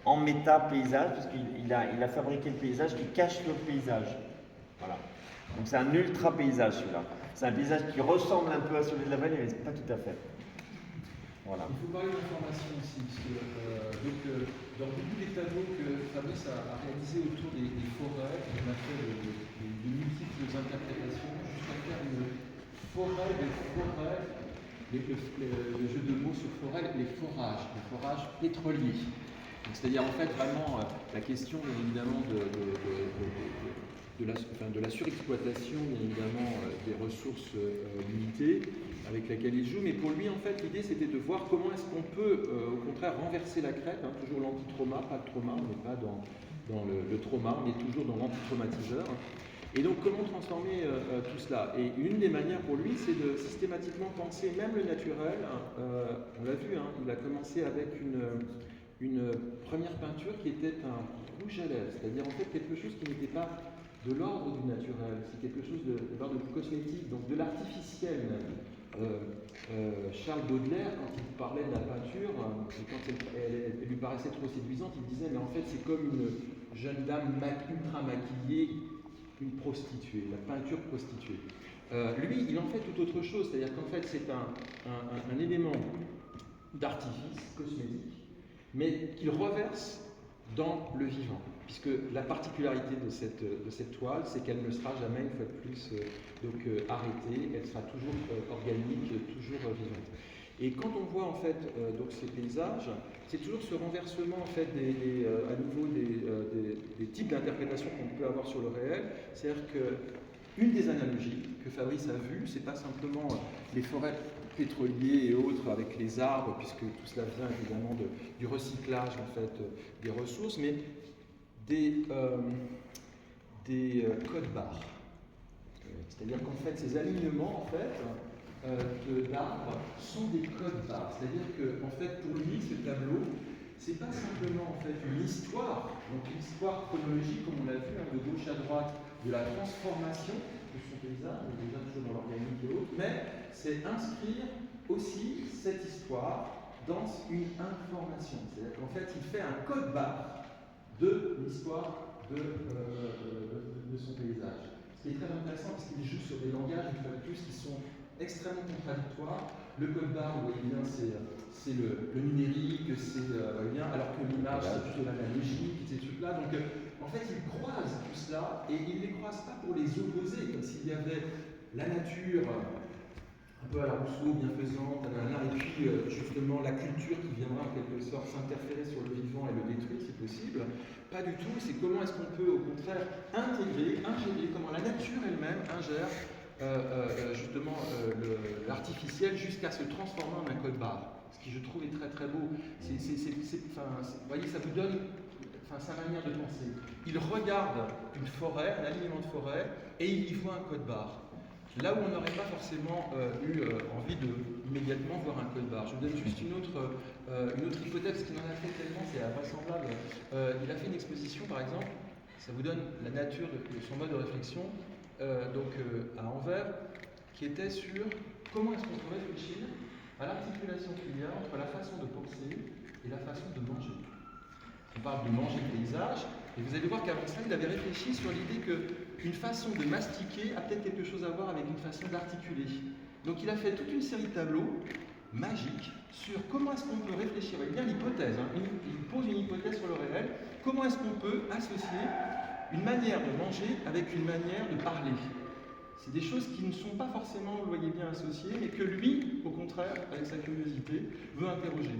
en méta-paysage, parce qu'il a fabriqué le paysage qui cache l'autre paysage. Voilà. Donc c'est un ultra-paysage celui-là. C'est un paysage qui ressemble un peu à celui de la vallée, mais pas tout à fait. Voilà. Il faut parler d'information aussi, parce que dans beaucoup des tableaux que Fabrice a réalisés autour des forêts, on a fait de multiples interprétations jusqu'à faire une forêt de forêts, le jeu de mots sur forêt, les forages pétroliers. C'est-à-dire en fait vraiment la question évidemment de de la surexploitation, bien évidemment, des ressources limitées avec laquelle il joue. Mais pour lui, en fait, l'idée, c'était de voir comment est-ce qu'on peut, au contraire, renverser la crête, hein, toujours l'anti-trauma, pas le trauma, on n'est pas dans le trauma, on est toujours dans l'anti-traumatiseur. Et donc, comment transformer tout cela? Et une des manières pour lui, c'est de systématiquement penser même le naturel. On l'a vu, hein, il a commencé avec une première peinture qui était un rouge à lèvres, c'est-à-dire en fait quelque chose qui n'était pas de l'ordre du naturel, c'est quelque chose de l'ordre du cosmétique, donc de l'artificiel même. Charles Baudelaire, quand il parlait de la peinture, et quand elle lui paraissait trop séduisante, il disait mais en fait c'est comme une jeune dame ultra maquillée, une prostituée, la peinture prostituée. Lui, il en fait tout autre chose, c'est-à-dire qu'en fait c'est un élément d'artifice cosmétique, mais qu'il reverse dans le vivant, puisque la particularité de cette toile, c'est qu'elle ne sera jamais, une fois de plus, arrêtée, elle sera toujours organique, toujours vivante. Et quand on voit en fait donc ces paysages, c'est toujours ce renversement en fait à nouveau des types d'interprétations qu'on peut avoir sur le réel, c'est-à-dire que une des analogies que Fabrice a vues, c'est pas simplement les forêts pétroliers et autres avec les arbres, puisque tout cela vient évidemment du recyclage en fait des ressources, mais des codes-barres. C'est-à-dire qu'en fait, ces alignements en fait d'arbres sont des codes-barres. C'est-à-dire que en fait, pour lui, ce tableau, c'est pas simplement en fait une histoire, donc une histoire chronologique comme on l'a vu, hein, de gauche à droite, de la transformation de son paysage, déjà toujours dans l'organique et autres, mais c'est inscrire aussi cette histoire dans une information. C'est-à-dire qu'en fait, il fait un code-barre de l'histoire de son paysage. Ce qui est très intéressant parce qu'il joue sur des langages, une fois de plus, qui sont extrêmement contradictoires. Le code-barre, vous voyez bien, c'est le numérique, c'est bien, alors que l'image, c'est plutôt l'analogique, ces trucs-là. Donc, en fait, il croise tout cela et il ne les croise pas pour les opposer, comme s'il y avait la nature un peu à la Rousseau, bienfaisante, et puis justement la culture qui viendra en quelque sorte s'interférer sur le vivant et le détruire, c'est possible. Pas du tout, c'est comment est-ce qu'on peut au contraire ingérer comment la nature elle-même ingère justement l'artificiel jusqu'à se transformer en un code-barre. Ce qui je trouve est très très beau. Vous voyez, ça vous donne sa manière de penser. Il regarde une forêt, un alignement de forêt, et il y voit un code-barre. Là où on n'aurait pas forcément eu envie de immédiatement voir un code-barre. Je vous donne juste une autre hypothèse, parce qu'il en a fait tellement, c'est invraisemblable. Il a fait une exposition, par exemple, ça vous donne la nature de son mode de réflexion, à Anvers, qui était sur comment est-ce qu'on peut réfléchir à l'articulation qu'il y a entre la façon de penser et la façon de manger. On parle de manger le paysage, et vous allez voir qu'avant ça, il avait réfléchi sur l'idée qu'une façon de mastiquer a peut-être quelque chose à voir avec une façon d'articuler. Donc il a fait toute une série de tableaux magiques sur comment est-ce qu'on peut réfléchir, avec bien l'hypothèse, hein. Il pose une hypothèse sur le réel, comment est-ce qu'on peut associer une manière de manger avec une manière de parler. C'est des choses qui ne sont pas forcément, vous le voyez bien, associées, mais que lui, au contraire, avec sa curiosité, veut interroger.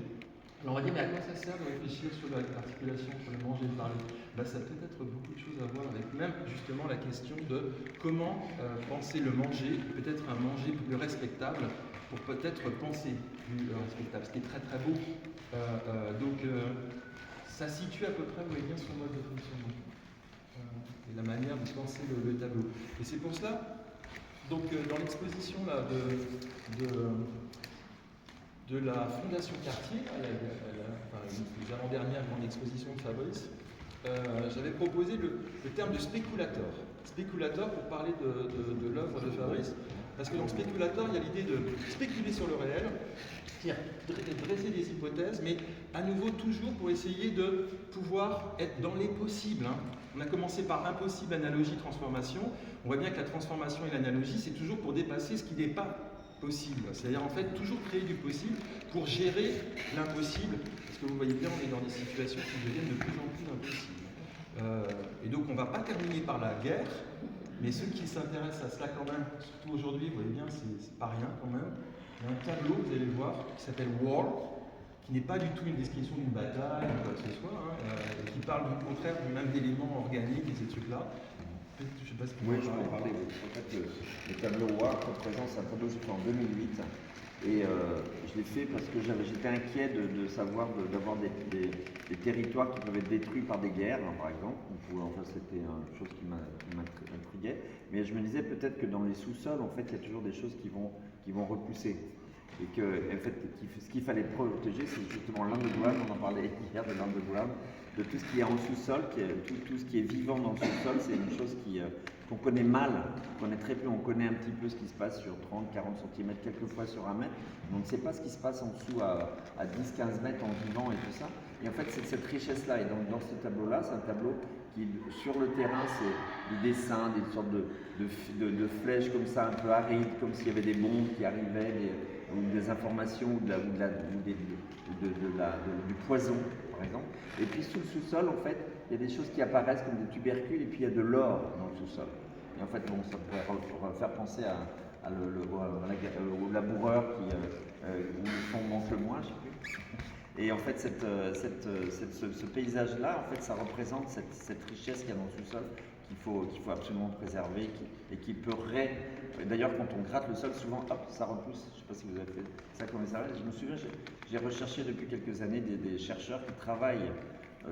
Alors on va dire, mais à quoi ça sert de réfléchir sur l'articulation entre le manger et le parler? Ça a peut-être beaucoup de choses à voir avec même justement la question de comment penser le manger, peut-être un manger plus respectable, pour peut-être penser plus respectable, ce qui est très très beau. Ça situe à peu près, vous voyez bien, son mode de fonctionnement et la manière de penser le tableau. Et c'est pour cela, donc dans l'exposition là de la Fondation Cartier, les avant-dernières grande exposition de Fabrice, j'avais proposé le terme de spéculateur. Spéculateur pour parler de l'œuvre de Fabrice, parce que dans spéculateur, il y a l'idée de spéculer sur le réel, c'est-à-dire dresser des hypothèses, mais à nouveau toujours pour essayer de pouvoir être dans les possibles. Hein. On a commencé par impossible, analogie, transformation. On voit bien que la transformation et l'analogie, c'est toujours pour dépasser ce qui n'est pas possible. C'est-à-dire en fait toujours créer du possible pour gérer l'impossible, parce que vous voyez bien, on est dans des situations qui deviennent de plus en plus impossibles. Et donc on ne va pas terminer par la guerre, mais ceux qui s'intéressent à cela quand même, surtout aujourd'hui, vous voyez bien, c'est pas rien quand même. Il y a un tableau, vous allez le voir, qui s'appelle War, qui n'est pas du tout une description d'une bataille ou quoi que ce soit, qui parle au contraire même d'éléments organiques et ces trucs-là. Je sais pas si Oui, je peux en parler. En fait, le tableau WARC représente un tableau que j'ai fait en 2008. Et je l'ai fait parce que j'étais inquiet de savoir d'avoir des territoires qui peuvent être détruits par des guerres, hein, par exemple. Enfin, c'était une chose qui m'intriguait. Mais je me disais peut-être que dans les sous-sols, en fait, il y a toujours des choses qui vont repousser. Et que, en fait, ce qu'il fallait protéger, c'est justement l'underground. On en parlait hier de l'underground, de tout ce qui est en sous-sol, tout ce qui est vivant dans le sous-sol. C'est une chose qu'on connaît mal, qu'on connaît très peu. On connaît un petit peu ce qui se passe sur 30, 40 cm, quelquefois sur 1 mètre. Mais on ne sait pas ce qui se passe en dessous à 10, 15 mètres en vivant et tout ça. Et en fait, c'est cette richesse-là. Et dans ce tableau-là, c'est un tableau qui, sur le terrain, c'est des dessins, des sortes de flèches comme ça, un peu arides, comme s'il y avait des bombes qui arrivaient, ou des informations, ou du poison, par exemple. Et puis sous le sous-sol, en fait, il y a des choses qui apparaissent comme des tubercules, et puis il y a de l'or dans le sous-sol. Et en fait, bon, ça pourrait faire penser au laboureur où le fond manque le moins, je sais plus. Et en fait, ce paysage-là, en fait, ça représente cette richesse qu'il y a dans le sous-sol qu'il faut absolument préserver et qui pourrait. D'ailleurs, quand on gratte le sol, souvent, hop, ça repousse. Je ne sais pas si vous avez fait ça comme ça. Je me souviens, j'ai recherché depuis quelques années des chercheurs qui travaillent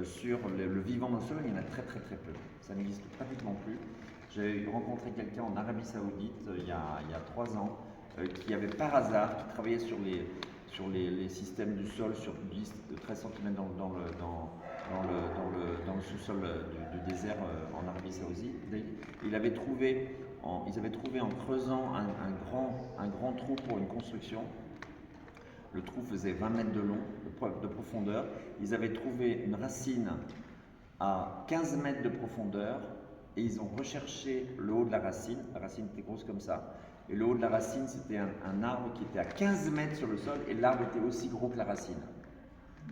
sur le vivant dans le sol. Il y en a très très très peu. Ça n'existe pratiquement plus. J'ai rencontré quelqu'un en Arabie Saoudite il y a 3 ans qui avait par hasard, qui travaillait sur les systèmes du sol sur 10, 13 cm dans le sous-sol du désert en Arabie Saoudite. Ils avaient trouvé en creusant un grand trou pour une construction. Le trou faisait 20 mètres de long, de profondeur. Ils avaient trouvé une racine à 15 mètres de profondeur et ils ont recherché le haut de la racine. La racine était grosse comme ça. Et le haut de la racine, c'était un arbre qui était à 15 mètres sur le sol et l'arbre était aussi gros que la racine.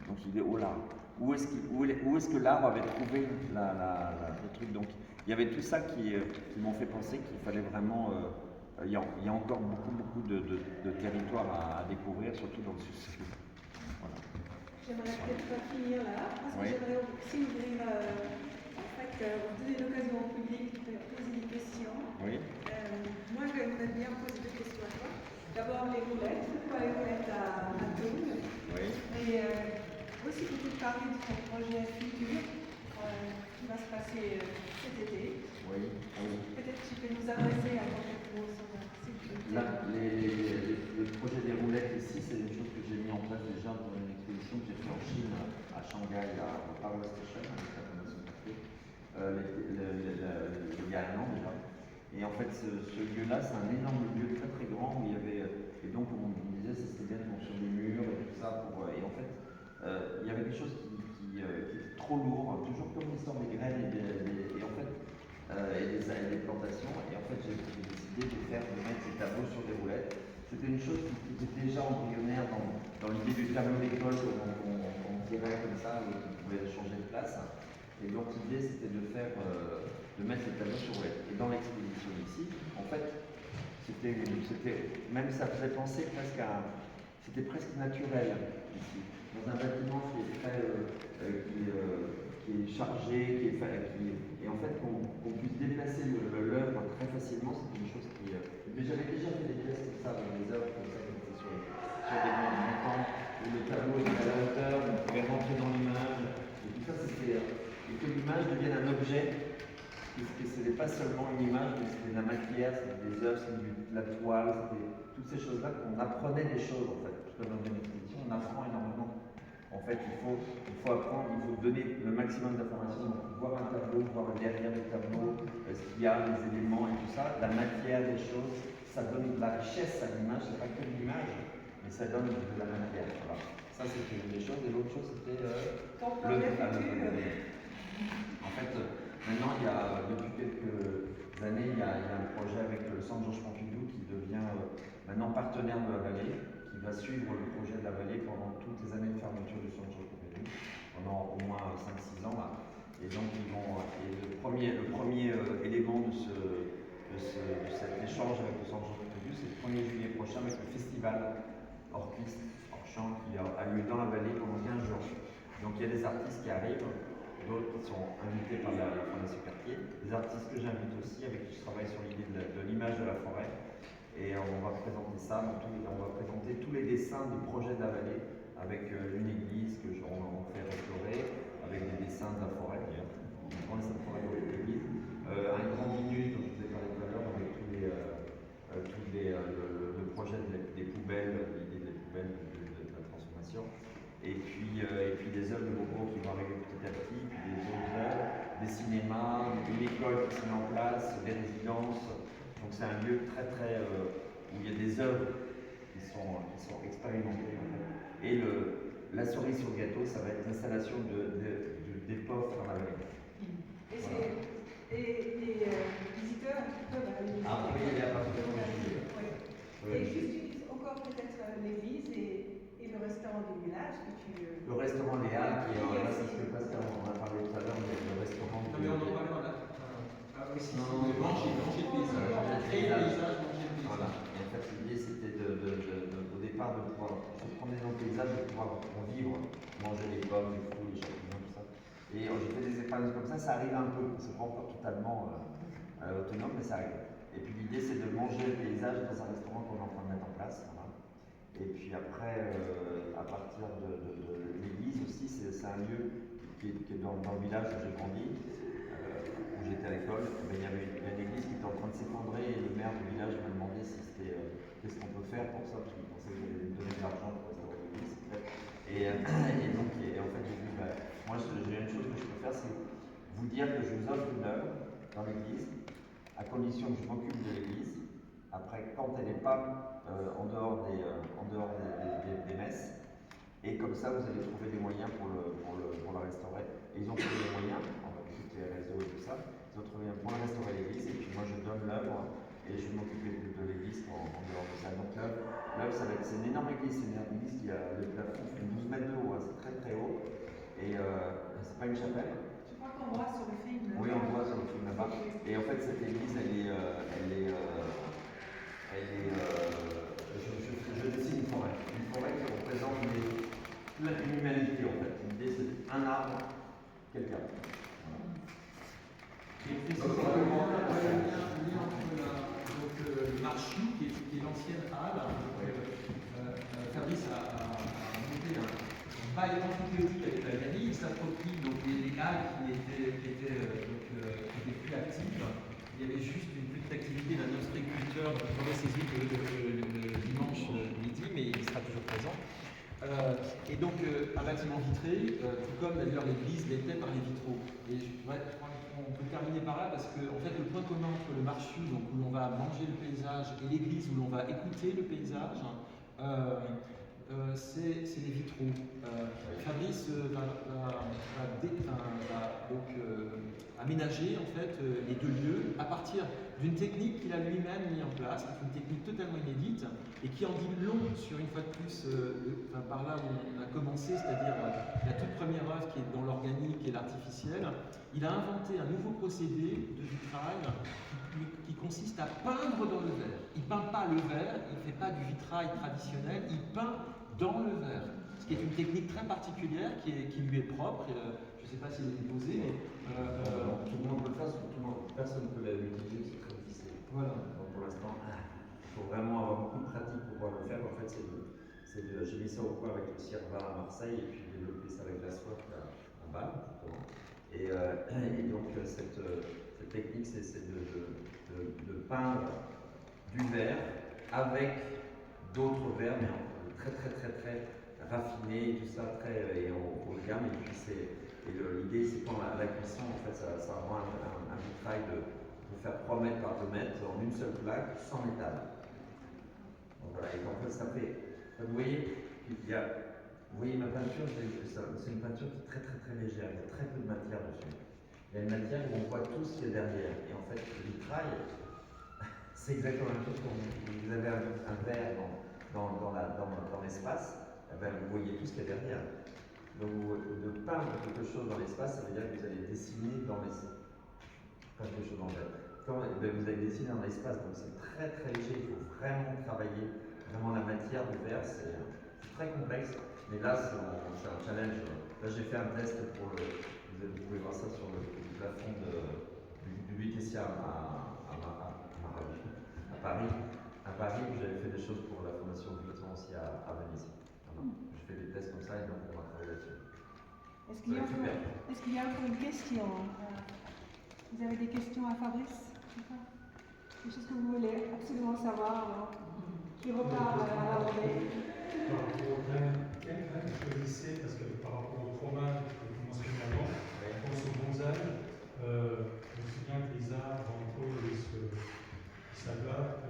Donc il dit, oh là, où est-ce que l'arbre avait trouvé le truc? Donc il y avait tout ça qui m'ont fait penser qu'il fallait vraiment... il y a encore beaucoup de territoires à découvrir, surtout dans le sud. Voilà. J'aimerais peut-être pas finir là, parce que Oui. j'aimerais aussi ouvrir, donner l'occasion au public de poser des questions. Oui. Moi, j'aimerais bien poser des questions à toi. D'abord, les roulettes. Pourquoi les roulettes à Toul? Oui. Et aussi, peut-être parler de ton projet futur qui va se passer cet été. Oui. Peut-être tu peux nous adresser à quelques mots sur s'il te plaît. Là, les projets des roulettes ici, c'est une chose que j'ai mis en place déjà dans une exposition que j'ai fait en Chine, à Shanghai, à Power Station, avec la Fondation Café, il y a 1 an déjà. Et en fait, ce lieu-là, c'est un énorme lieu très très grand où il y avait. Et donc, on me disait, ça serait bien de construire des murs et tout ça. Et en fait, il y avait quelque chose qui était trop lourd, toujours comme l'histoire des graines et en fait, et des plantations. Et en fait, j'ai décidé de mettre ces tableaux sur des roulettes. C'était une chose qui était déjà embryonnaire dans l'idée du tableau d'école qu'on tirait comme ça, où on pouvait changer de place. Et donc l'idée c'était de mettre les tableaux sur roulettes. Et dans l'exposition ici, en fait, même ça faisait penser presque c'était presque naturel ici. Dans un bâtiment qui est très, qui est chargé, et en fait qu'on puisse déplacer l'œuvre très facilement, c'est une chose qui. Mais j'avais déjà fait des tests comme ça, dans des œuvres comme ça, qui étaient sur des montants, où le tableau était à la hauteur, où on pouvait rentrer dans l'image, et tout ça c'était. Et que l'image devienne un objet, que ce n'est pas seulement une image, mais c'était de la matière, c'était des œuvres, c'était de la toile, c'était toutes ces choses-là qu'on apprenait des choses en fait. Parce que dans une exposition, on apprend énormément. En fait, il faut apprendre, il faut donner le maximum d'informations, donc voir un tableau, voir le derrière du tableau, ce qu'il y a, les éléments et tout ça, la matière des choses, ça donne de la richesse à l'image, c'est pas que l'image, mais ça donne de la matière. Voilà. Ça c'était une des choses, et l'autre chose c'était Ton projet futur. En fait, maintenant, depuis quelques années, il y a un projet avec le Centre Georges Pompidou qui devient maintenant partenaire de la vallée, qui va suivre le projet de la vallée pendant toutes les années de fermeture du Centre Georges Pompidou, pendant au moins 5-6 ans. Là. Et donc, le premier élément de cet échange avec le Centre Georges Pompidou, c'est le 1er juillet prochain avec le festival hors-piste, hors-champ, qui a lieu dans la vallée pendant 15 jours. Donc, il y a des artistes qui arrivent. d'autres qui sont invités par la Fondation Cartier, des artistes que j'invite aussi, avec qui je travaille sur l'idée de l'image de la forêt. Et on va présenter ça, on va présenter tous les dessins du projet de la vallée, avec une église que on fait restaurer, avec des dessins de la forêt d'ailleurs, on prend les forêts de l'église, un grand vinus dont je vous ai parlé tout à l'heure, avec le projet des poubelles, l'idée des poubelles, de la transformation. Et puis des œuvres de Bobo qui vont arriver petit à petit, puis des autres œuvres, des cinémas, une école qui se met en place, des résidences. Donc c'est un lieu où il y a des œuvres qui sont expérimentées. En fait. Et la cerise sur le gâteau, ça va être l'installation des POF dans la vallée. Et les visiteurs peuvent aller. Ah, oui, il y a pas de juillet. Et juste encore peut-être l'église et le restaurant du village que tu. Le restaurant Léa, qui est là, c'est ce que Pascal en a parlé tout à l'heure, mais le restaurant. Non, mais on en parle là. Aussi, Non, manger le paysage. Créer le paysage, manger le paysage. Voilà. Et en fait, l'idée, c'était au départ de pouvoir se promener dans le paysage, de pouvoir en vivre, manger les pommes, les fruits, les champignons, tout ça. Et j'ai fait des expériences comme ça arrive un peu, c'est pas encore totalement autonome, mais ça arrive. Et puis l'idée, c'est de manger le paysage dans un restaurant qu'on est en train de mettre en place. Voilà. Et puis après, à partir de l'église aussi, c'est un lieu qui est dans le village où j'ai grandi, où j'étais à l'école. Il y avait une église qui était en train de s'effondrer et le maire du village m'a demandé si qu'est-ce qu'on peut faire pour ça, parce qu'il pensait que j'allais lui donner de l'argent pour restaurer l'église. Et en fait, j'ai dit, moi, j'ai une chose que je peux faire, c'est vous dire que je vous offre une œuvre dans l'église, à condition que je m'occupe de l'église. Après, quand elle n'est pas en dehors des messes, et comme ça, vous allez trouver des moyens pour la restaurer. Et ils ont trouvé des moyens, avec tous les réseaux et tout ça, ils ont trouvé pour la restaurer l'église, et puis moi je donne l'œuvre, et je m'occupe de l'église en dehors de ça. Donc l'œuvre, c'est une énorme église, c'est une église qui a le plafond fait 12 mètres de haut, hein, c'est très très haut, et c'est pas une chapelle. Je crois qu'on voit sur le film. Oui, on voit sur le film là-bas. Et en fait, cette église, je dessine une forêt qui représente l'humanité en fait. L'idée, c'est un arbre, quelqu'un. Le Marchou, qui est l'ancienne halle. Fabrice a monté un bail amphithéotique avec la galerie. Il s'approprie donc les halles qui étaient plus actives. Il y avait juste une petite activité d'un ostréiculteur qui aurait saisi le dimanche midi, mais il sera toujours présent. Et donc un bâtiment vitré, tout comme d'ailleurs l'église l'était par les vitraux. Et on peut terminer par là parce que en fait, le point commun entre le Marchou, donc où l'on va manger le paysage, et l'église où l'on va écouter le paysage, c'est les vitraux. Fabrice va donc aménager en fait les deux lieux à partir d'une technique qu'il a lui-même mis en place, qui est une technique totalement inédite et qui en dit long sur une fois de plus par là où on a commencé, c'est-à-dire la toute première œuvre qui est dans l'organique et l'artificiel. Il a inventé un nouveau procédé de vitrail qui consiste à peindre dans le verre. Il ne peint pas le verre, il ne fait pas du vitrail traditionnel, il peint dans le verre. Ce qui est une technique très particulière qui lui est propre. Je ne sais pas si vous l'avez posé, mais. Tout le monde peut le faire, personne ne peut l'utiliser, c'est très difficile. Voilà. Donc pour l'instant, il faut vraiment avoir beaucoup de pratique pour pouvoir le faire. En fait, j'ai mis ça au point avec le Sierva à Marseille et puis développé ça avec la soie à Bâle. Et donc cette technique, c'est de peindre du verre avec d'autres verres, mais très raffinés, tout ça, très haut de gamme. Et puis l'idée, c'est quand la cuisson, en fait, ça rend un vitrail de faire 3 mètres par 2 mètres en une seule plaque, sans métal. Donc voilà, et en fait, ça fait. Vous voyez, vous voyez ma peinture, c'est une peinture qui est très légère, il y a très peu de matière dessus. Il y a une matière où on voit tout ce qu'il y a derrière. Et en fait, le vitrail, c'est exactement la même chose quand vous avez un verre dans l'espace, vous voyez tout ce qu'il y a derrière. Donc, de peindre quelque chose dans l'espace, ça veut dire que vous allez dessiner dans l'espace. Quelque chose dans le verre. Vous allez dessiner dans l'espace, donc c'est très léger, il faut vraiment travailler. Vraiment, la matière du verre, c'est très complexe. Mais là, c'est un challenge. Là, j'ai fait un test pour Vous pouvez voir ça sur le plafond du BTCA à Paris. À Paris, j'avais fait des choses pour la Fondation Vuitton aussi à Venise. Voilà. Je fais des tests comme ça et donc on va travailler là-dessus. Est-ce qu'il y a encore une question? Vous avez des questions à Fabrice? Quelque chose que vous voulez absolument savoir alors, qui repart à la volée? Quelle graine choisissez, parce que par rapport au trauma que vous mentionnez avant, pour ce bonsaï, je me souviens que les arbres entre eux s'abattent.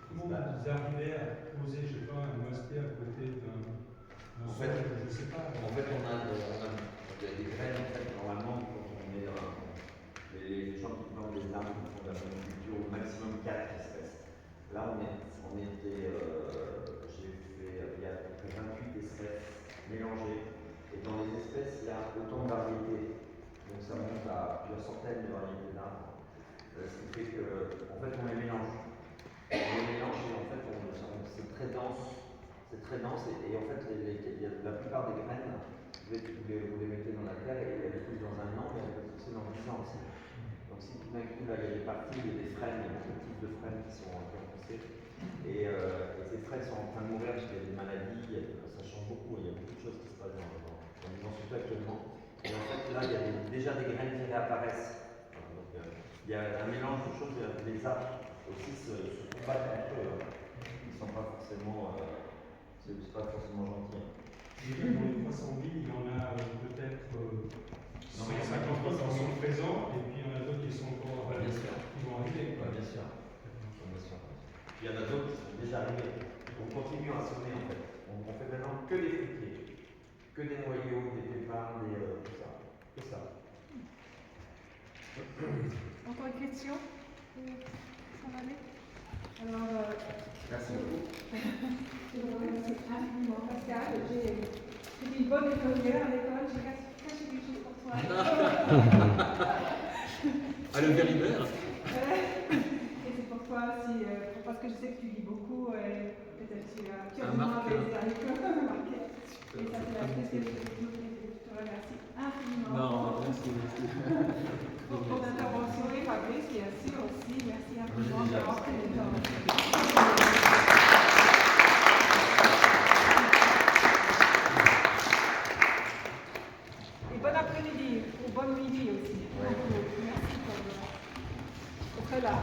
Comment vous arrivez à poser, je ne sais pas, un mosquée à côté d'un sol, je ne sais pas. En fait, on a des graines, en fait, normalement, quand on est les gens qui plantent des arbres qui font de la monoculture, au maximum 4 espèces. Là, j'ai fait, il y a à peu près 28 espèces mélangées. Et dans les espèces, il y a autant de variétés. Donc ça monte à plusieurs centaines de variétés d'arbres. Ce qui fait que, en fait, on les mélange. On les mélange et en fait, c'est très dense. C'est très dense et en fait, la plupart des graines, vous les mettez dans la terre et elles poussent dans un an, mais elles peuvent pousser dans 10 ans aussi. Donc si tout d'un coup, là, il y a des parties, il y a des frênes, il y a beaucoup de types de frênes qui ont poussé. Et ces frênes sont en train de mourir parce qu'il y a des maladies, ça change beaucoup, il y a beaucoup de choses qui se passent dans surtout actuellement. Et en fait, là, il y a déjà des graines qui réapparaissent. Donc, il y a un mélange de choses, les arbres aussi se combattent entre eux. Ils ne sont pas forcément, c'est pas forcément gentil. Et dans les 300 000, il y en a peut-être 150 qui sont présents, et puis il y en a d'autres qui sont encore Bien sûr. qui vont arriver. Bien sûr. Bien sûr. Il y en a d'autres qui sont déjà arrivés. On continue à semer en fait. On fait maintenant que des fruitiers, que des noyaux, des pépins, tout ça. Que ça. Encore une question? Ça va aller? Alors, Merci beaucoup. je vous remercie infiniment, Pascal. J'ai été une bonne écolière à l'école, j'ai caché quelque chose pour toi. Ah, le Vérimère. Et c'est pour toi aussi, parce que je sais que tu lis beaucoup et peut-être tu as demandé à l'école. Et ça fait la spécialité de tout. Je te remercie infiniment. Non, merci. Pour ton intervention et Fabrice, bien sûr aussi. Merci infiniment d'avoir pris le temps. Et bon après-midi, ou bon midi aussi. Merci pour être là.